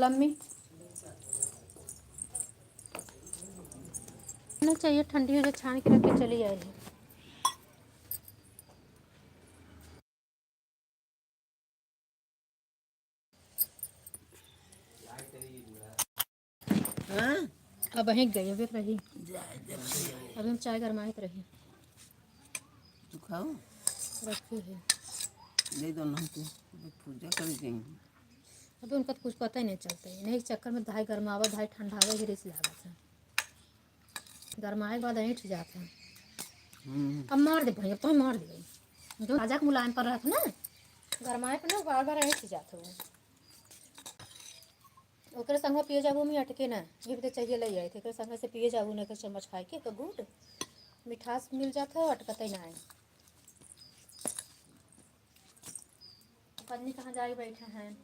अम्मी नहीं चाहिए, ठंडी हो जाए छान के रख के चली आई है। अब वहीं गई, अभी रही, अभी हम चाय गरमाइत रही। तू खाओ रखी है ले दो ना तू पूजा कर देंगे। अभी उनका तो कुछ पता ही नहीं चलता है। नहीं चक्कर में धाई गरमावा धाई ठंडावे ही रिस लागत है। गरमाए के बाद ऐंठ जाता है। अब मार दे भैया, तो मार दे जो राजा के मुलायम पर रहता ना, गरमाए पर ना बार बार ऐंठ जाता है। ओकरे संग पिए जाबू में अटके ना, ये भी तो चाहिए ले आए थे, ओकरे संग से पिए जाबू ने चम्मच खाए के तो गुड मिठास मिल जाता है, अटकते ना है। पत्नी कहाँ जाके बैठे हैं?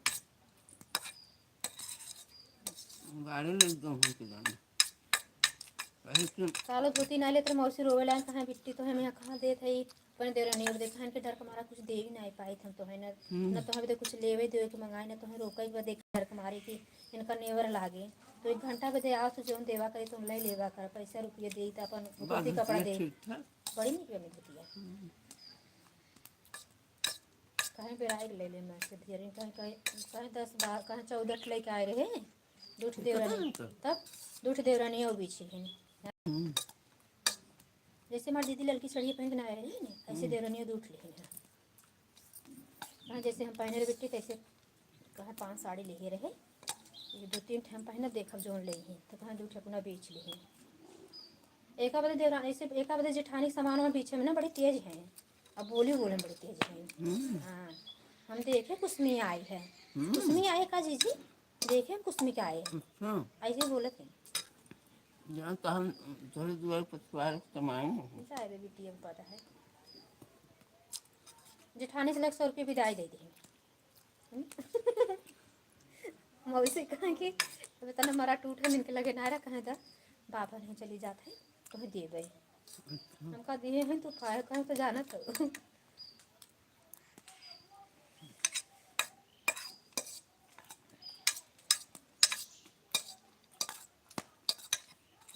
गाड़ी ले दो के जाने सालो धोती ना ले तो मौसी रोवे लाइन कहाँ बिट्टी तो हम यहाँ कहाँ दे थे अपन दे रही, और देखा इनके डर कमारा कुछ दे ही नहीं पाए थे। तो है न तो हमें कुछ लेवे दे के मंगाए, न तो हमें रोका ही देख डर कमारे कि इनका नेवर लागे। तो 1 घंटा बजे आओ तो जो देवा करे तुम ले लेवा कर, पैसा रुपये दे तो अपन धोती कपड़ा दे। बड़ी निक बनी धोतिया कहीं बेराई ले ले मैं से धीरे, कहीं कहीं कहीं 10 12 कहीं 14 लेके आए रहे दूठ देवरानी, तब दूठ देवरानी और बीच है। जैसे हमारी दीदी लड़की साड़ी पहन के आए रहे ना, ऐसे देवरानी दूठ ले हैं। जैसे हम पहने रहे बेटी तैसे कहाँ 5 साड़ी ले रहे, ये 2-3 ठे हम पहने देखब जोन ले हैं, तो कहाँ 2 ठकुना बेच ले हैं। एक बजे देवरानी से 1 बजे जेठानी सामान में पीछे में ना बड़ी तेज है, अब बोली बोले बड़ी तेज है। हाँ हम देखे कुसमी आई है, कुसमी आए का जीजी देखे कुसमी का आए ऐसे बोले थे। जहाँ तो हम थोड़ी दूर पछुआर कमाएंगे जाए बेटी अब पता है जेठानी से लग 100 रुपये विदाई दे दी। मौसी कहाँ की तना मरा टूट है इनके लगे नारा कहाँ था बाबा नहीं चली जाते कहीं दे दे हमका दिए हैं तो पाए कहीं तो जाना तो।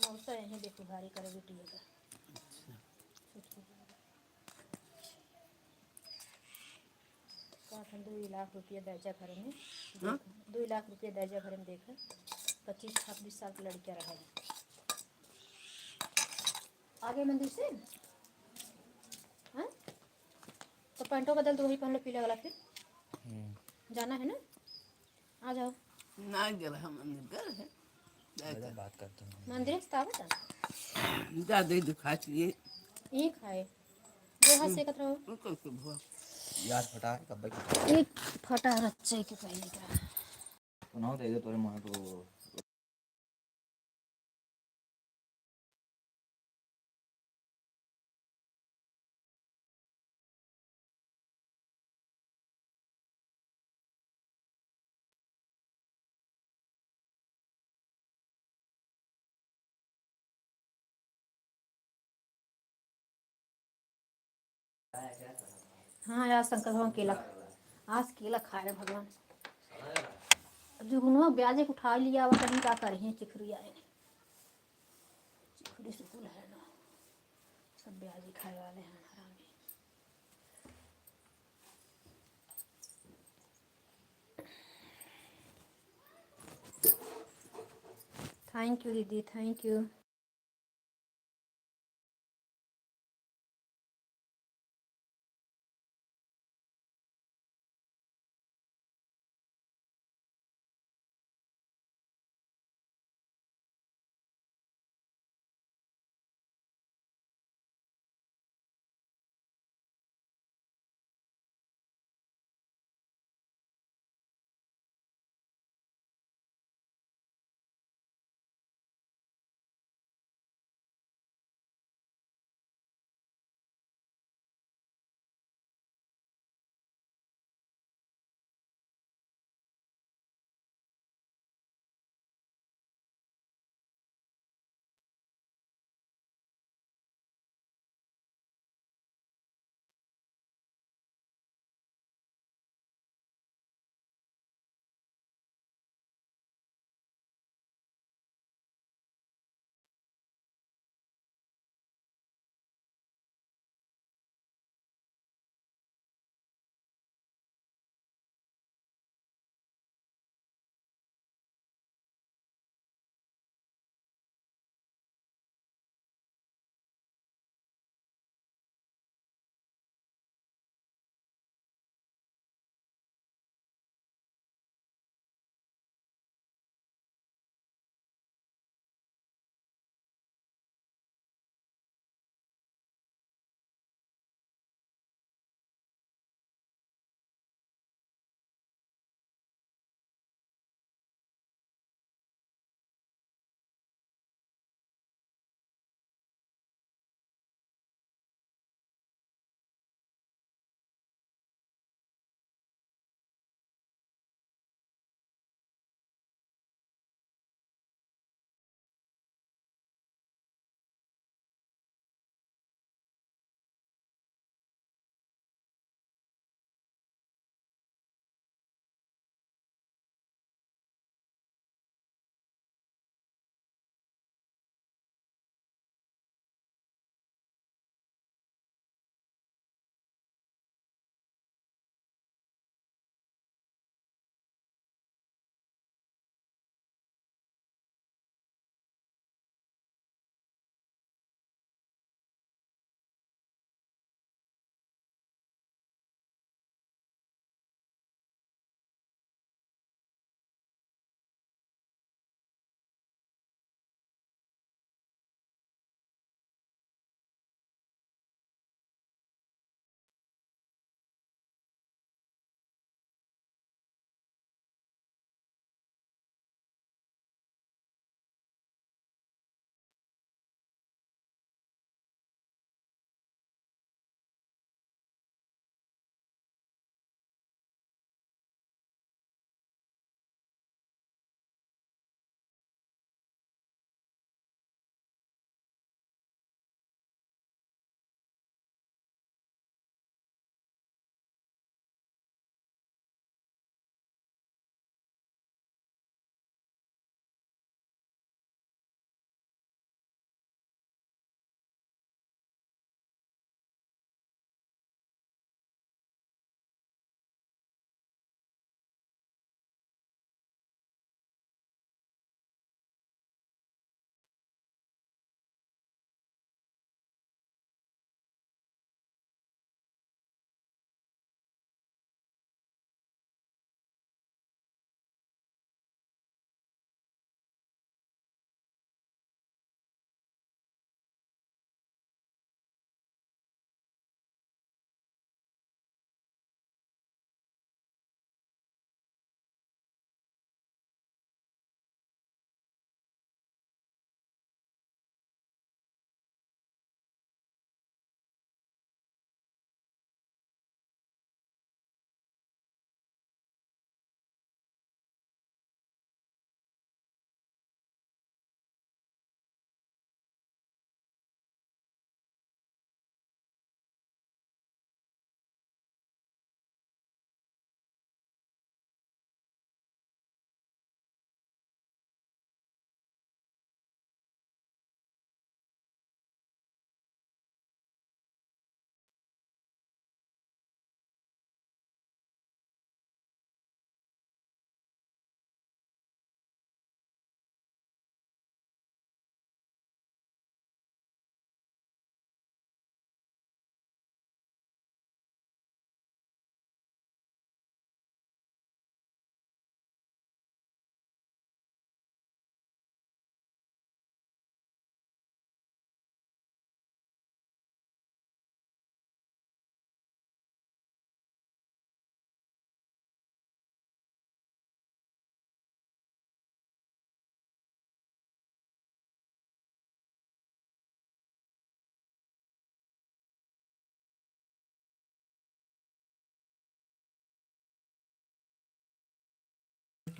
मौसा यहीं देखो भारी करे बेटिए का का 2 लाख रुपया दर्जा घर में 2 लाख रुपया दर्जा घर में देखा 25-26 साल की लड़कियां रहे हैं आगे मंदिर से। हाँ तो पैंटों बदल तो वही पहन लो पीले वाला, फिर जाना है ना, आ जाओ। ना जरा हम अंदर है मैं बात करता हूँ। मंदिर से तावा था ज़्यादा ही दिखा चाहिए ये खाए दो हाथ से कतरा हो कैसे भुआ यार फटा है कब भाई एक फटा रच्चे के पहले का सुनाओ दे दे तोरे मां को। हाँ यार शंकर भगवान केला आज केला खाए रहे भगवान। अब जो गुनुआ ब्याजे को उठा लिया वह कहीं क्या कर हैं चिखरी आए चिखरी सुकुल है ना सब ब्याजे खाए वाले हैं हरामी। थैंक यू दीदी थैंक यू।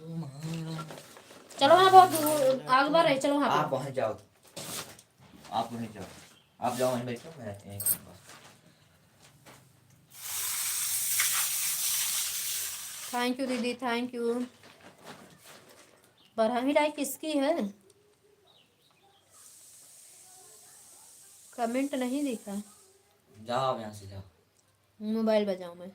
तुम्हारा चलो वहाँ बहुत दूर आग बार है, चलो वहाँ आप पे। वहाँ जाओ, आप वहीं जाओ, आप जाओ वहीं बैठो, मैं यहीं खाऊंगा। थैंक यू दीदी, थैंक यू। बरहमी राय किसकी है? कमेंट नहीं दिखा। जाओ यहाँ से जाओ। मोबाइल बजाऊं मैं?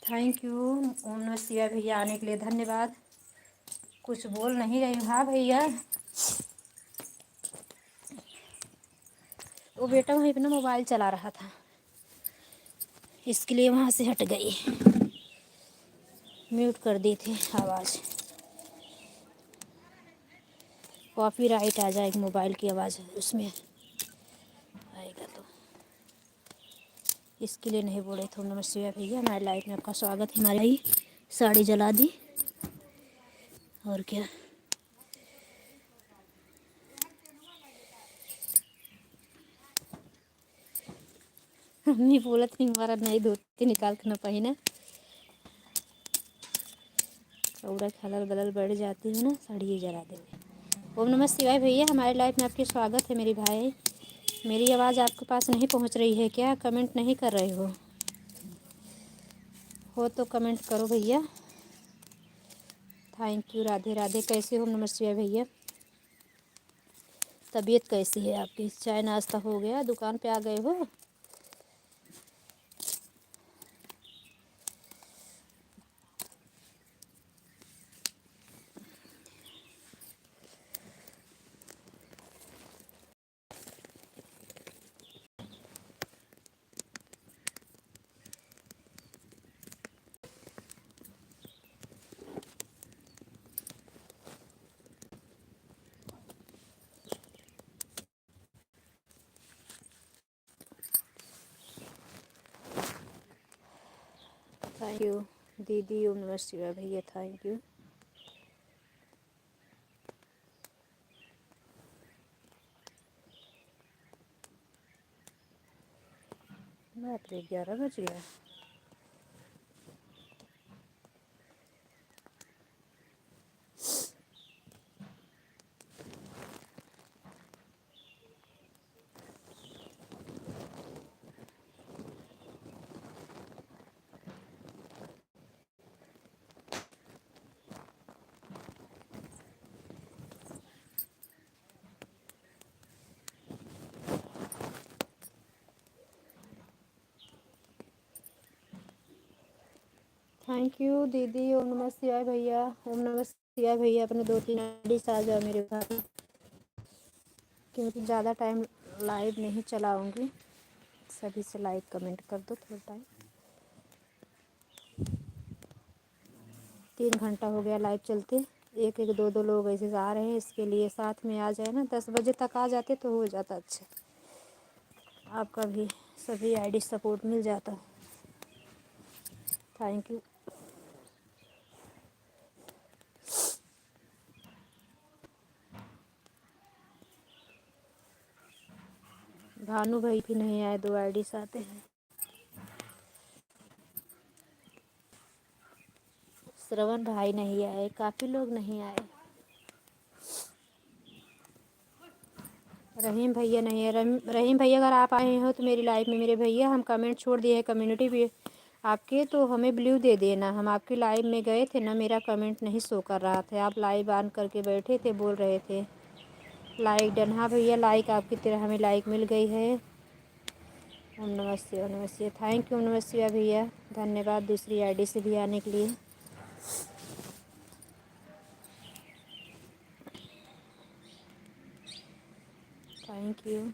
थैंक यू ओम नमः शिवाय भैया आने के लिए धन्यवाद। कुछ बोल नहीं रही हूँ। हाँ भैया, वो बेटा वहीं पे ना मोबाइल चला रहा था, इसके लिए वहाँ से हट गई, म्यूट कर दी थी आवाज़। कॉपीराइट आ जाएगी मोबाइल की आवाज़ उसमें आएगा, तो इसके लिए नहीं बोले थे। नमः शिवाय भैया, हमारे लाइफ में आपका स्वागत है। हमारी साड़ी जला दी और क्या। नहीं बोलत नहीं, हमारा नहीं धोती निकाल के ना पहिना, कौड़ा खलल बलल बढ़ जाती है ना, साड़ी ही जला देंगे। ओम नमः शिवाय भैया, हमारे लाइफ में आपके स्वागत है मेरी भाई। मेरी आवाज़ आपके पास नहीं पहुंच रही है क्या? कमेंट नहीं कर रहे हो तो कमेंट करो भैया। Thank you. राधे राधे। कैसे हो? नमः शिवाय भैया। तबीयत कैसी है आपकी? चाय नाश्ता हो गया? दुकान पे आ गए हो? थैंक यू दीदी। ओम नमः शिवाय भैया, थैंक यू। बाप रे, 11 बज गया। थैंक यू दीदी। ओम नमः शिवाय भैया। ओम नमः शिवाय भैया। अपने 2-3 आईडी आ जाओ मेरे पास, क्योंकि ज़्यादा टाइम लाइव नहीं चलाऊँगी। सभी से लाइक कमेंट कर दो थोड़ा टाइम। 3 घंटा हो गया लाइव चलते। एक एक दो दो लोग ऐसे आ रहे हैं, इसके लिए साथ में आ जाए ना, 10 बजे तक आ जाते तो हो जाता अच्छा। आपका भी सभी आईडी सपोर्ट मिल जाता। Thank you. भानु भाई भी नहीं आए, 2 आईडी आते हैं। श्रवण भाई नहीं आए, काफ़ी लोग नहीं आए। रहीम भैया नहीं है। रहीम भैया, अगर आप आए हो तो मेरी लाइफ में मेरे भैया, हम कमेंट छोड़ दिए हैं कम्युनिटी पे आपके, तो हमें ब्लू दे देना। हम आपके लाइव में गए थे ना, मेरा कमेंट नहीं शो कर रहा था। आप लाइव ऑन करके बैठे थे, बोल रहे थे लाइक डन। हाँ भैया, लाइक आपकी तरह हमें लाइक मिल गई है। ओम नमः शिवाय। नमः शिवाय। थैंक यू नमः शिवाय भैया, धन्यवाद दूसरी आईडी से भी आने के लिए। Thank you.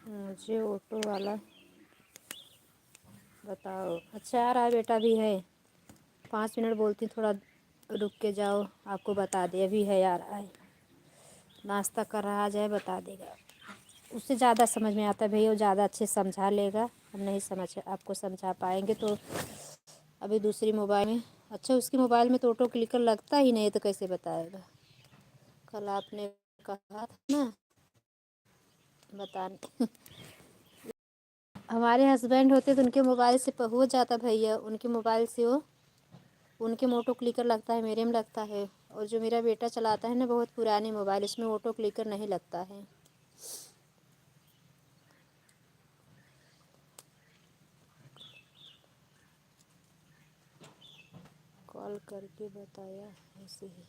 मुझे ऑटो वाला बताओ। अच्छा आ रहा है बेटा, भी है 5 मिनट बोलती, थोड़ा रुक के जाओ, आपको बता दे। अभी है आ रहा है, नाश्ता कर रहा, आ जाए बता देगा। उससे ज़्यादा समझ में आता है भैया, वो ज़्यादा अच्छे समझा लेगा। हम नहीं समझ आपको समझा पाएंगे तो। अभी दूसरी मोबाइल में, अच्छा उसकी मोबाइल में तो ऑटो क्लिकर लगता ही नहीं, तो कैसे बताएगा? कल आपने कहा था ना बताने। हमारे हस्बैंड होते तो उनके मोबाइल से हो जाता भैया, उनके मोबाइल से वो, उनके में ऑटो क्लिकर लगता है, मेरे में लगता है। और जो मेरा बेटा चलाता है ना, बहुत पुरानी मोबाइल, इसमें ऑटो क्लिकर नहीं लगता है। कॉल करके बताया ऐसे ही।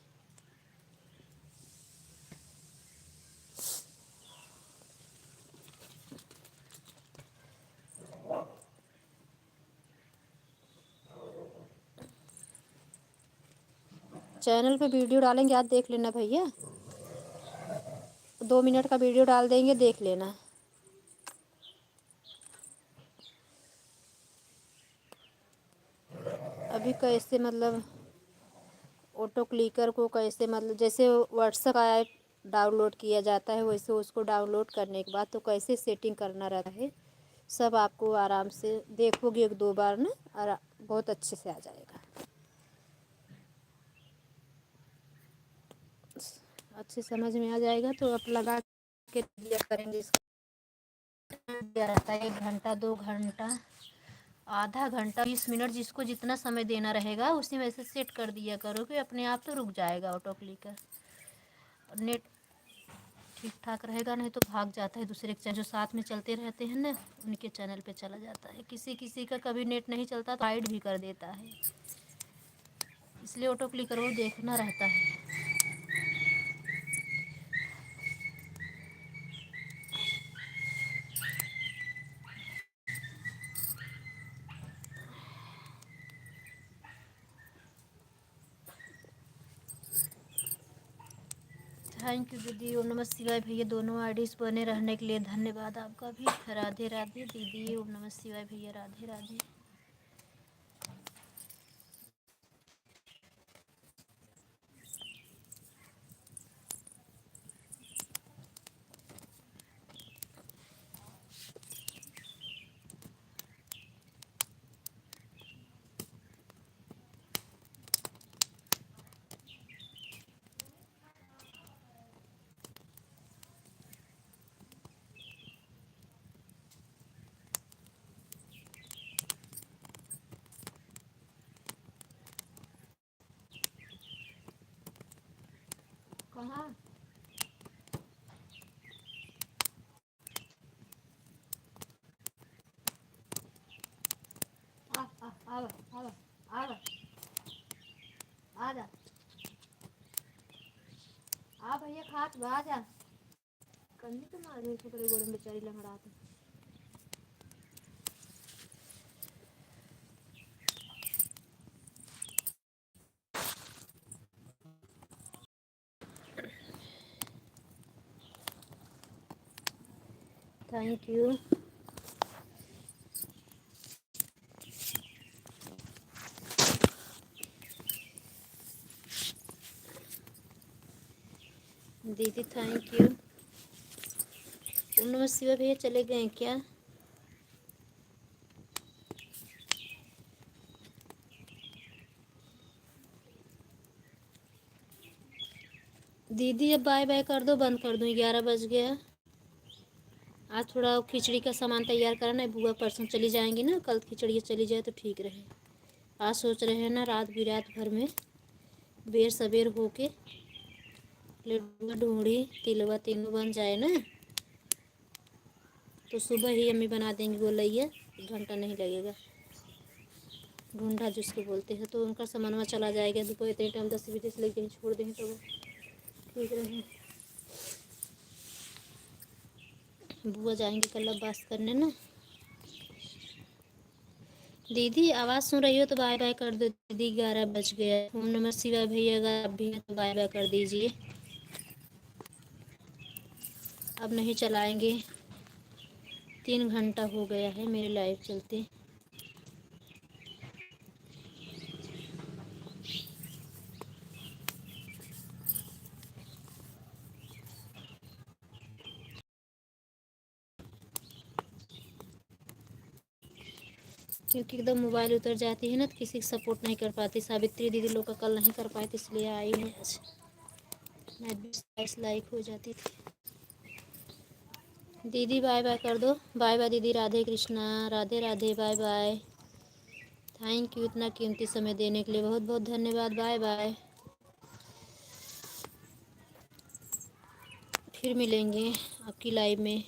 चैनल पे वीडियो डालेंगे, आज देख लेना भैया, 2 मिनट का वीडियो डाल देंगे, देख लेना। अभी कैसे मतलब ऑटो क्लिकर को कैसे मतलब जैसे व्हाट्सएप ऐप डाउनलोड किया जाता है वैसे उसको डाउनलोड करने के बाद तो कैसे सेटिंग करना रहता है सब आपको आराम से देखोगे 1-2 बार ना, और बहुत अच्छे से आ जाएगा। अच्छे समझ में आ जाएगा तो आप लगा के दिया करेंगे। इसका दिया रहता है 1 घंटा 2 घंटा आधा घंटा 20 मिनट, जिसको जितना समय देना रहेगा उसी में से सेट कर दिया करो कि अपने आप तो रुक जाएगा ऑटो क्लिकर। नेट ठीक ठाक रहेगा, नहीं तो भाग जाता है दूसरे के चैनल जो साथ में चलते रहते हैं ना, उनके चैनल पे चला जाता है। किसी किसी का कभी नेट नहीं चलता तो हाइड भी कर देता है, इसलिए ऑटो क्लिकर वो देखना रहता है। थैंक यू दीदी। ओम नमः शिवाय भैया, दोनों आईडीज बने रहने के लिए धन्यवाद आपका भी। राधे राधे दीदी। ओम नमः शिवाय भैया, राधे राधे। कहाँ आ जा आ भैया खात बा जा कन्नी तो मार रही छोकरे गोड़ में बेचारी लंगड़ात। Thank you. दीदी थैंक यू। ओम नमः शिवाय भैया चले गए क्या? दीदी अब बाय बाय कर दो, बंद कर दूँ, 11 बज गया। आज थोड़ा खिचड़ी का सामान तैयार करना है, बुआ परसों चली जाएंगी ना, कल खिचड़ी चली जाए तो ठीक रहे। आज सोच रहे हैं ना रात बिरात भर में बेर सवेर होके लड्डू ढूंढी तिलवा तीनों बन जाए ना तो सुबह ही अम्मी बना देंगी गोलैया, 1 घंटा नहीं लगेगा। ढूंढा जिसको बोलते हैं तो उनका सामानवा चला जाएगा। दोपहर इतने टाइम 10 बजे से लेके छोड़ देंगे तो ठीक रहे। बुआ जाएंगे कल अब बात करने ना। दीदी आवाज़ सुन रही हो तो बाय बाय कर दो दीदी, 11 बज गया। ओम नमः शिवाय भैया अगर आप भी हैं तो बाय बाय कर दीजिए, अब नहीं चलाएंगे। 3 घंटा हो गया है मेरे लाइव चलते। क्योंकि एकदम मोबाइल उतर जाती है ना तो किसी की सपोर्ट नहीं कर पाती। सावित्री दीदी लोग का कल नहीं कर पाए थे इसलिए आई है आज, मैं 20 लाइक हो जाती थी। दीदी बाय बाय कर दो। बाय बाय दीदी, Radhe Krishna, Radhe Radhe, bye bye. Thank you इतना कीमती समय देने के लिए, बहुत बहुत धन्यवाद। बाय बाय, फिर मिलेंगे आपकी लाइव में।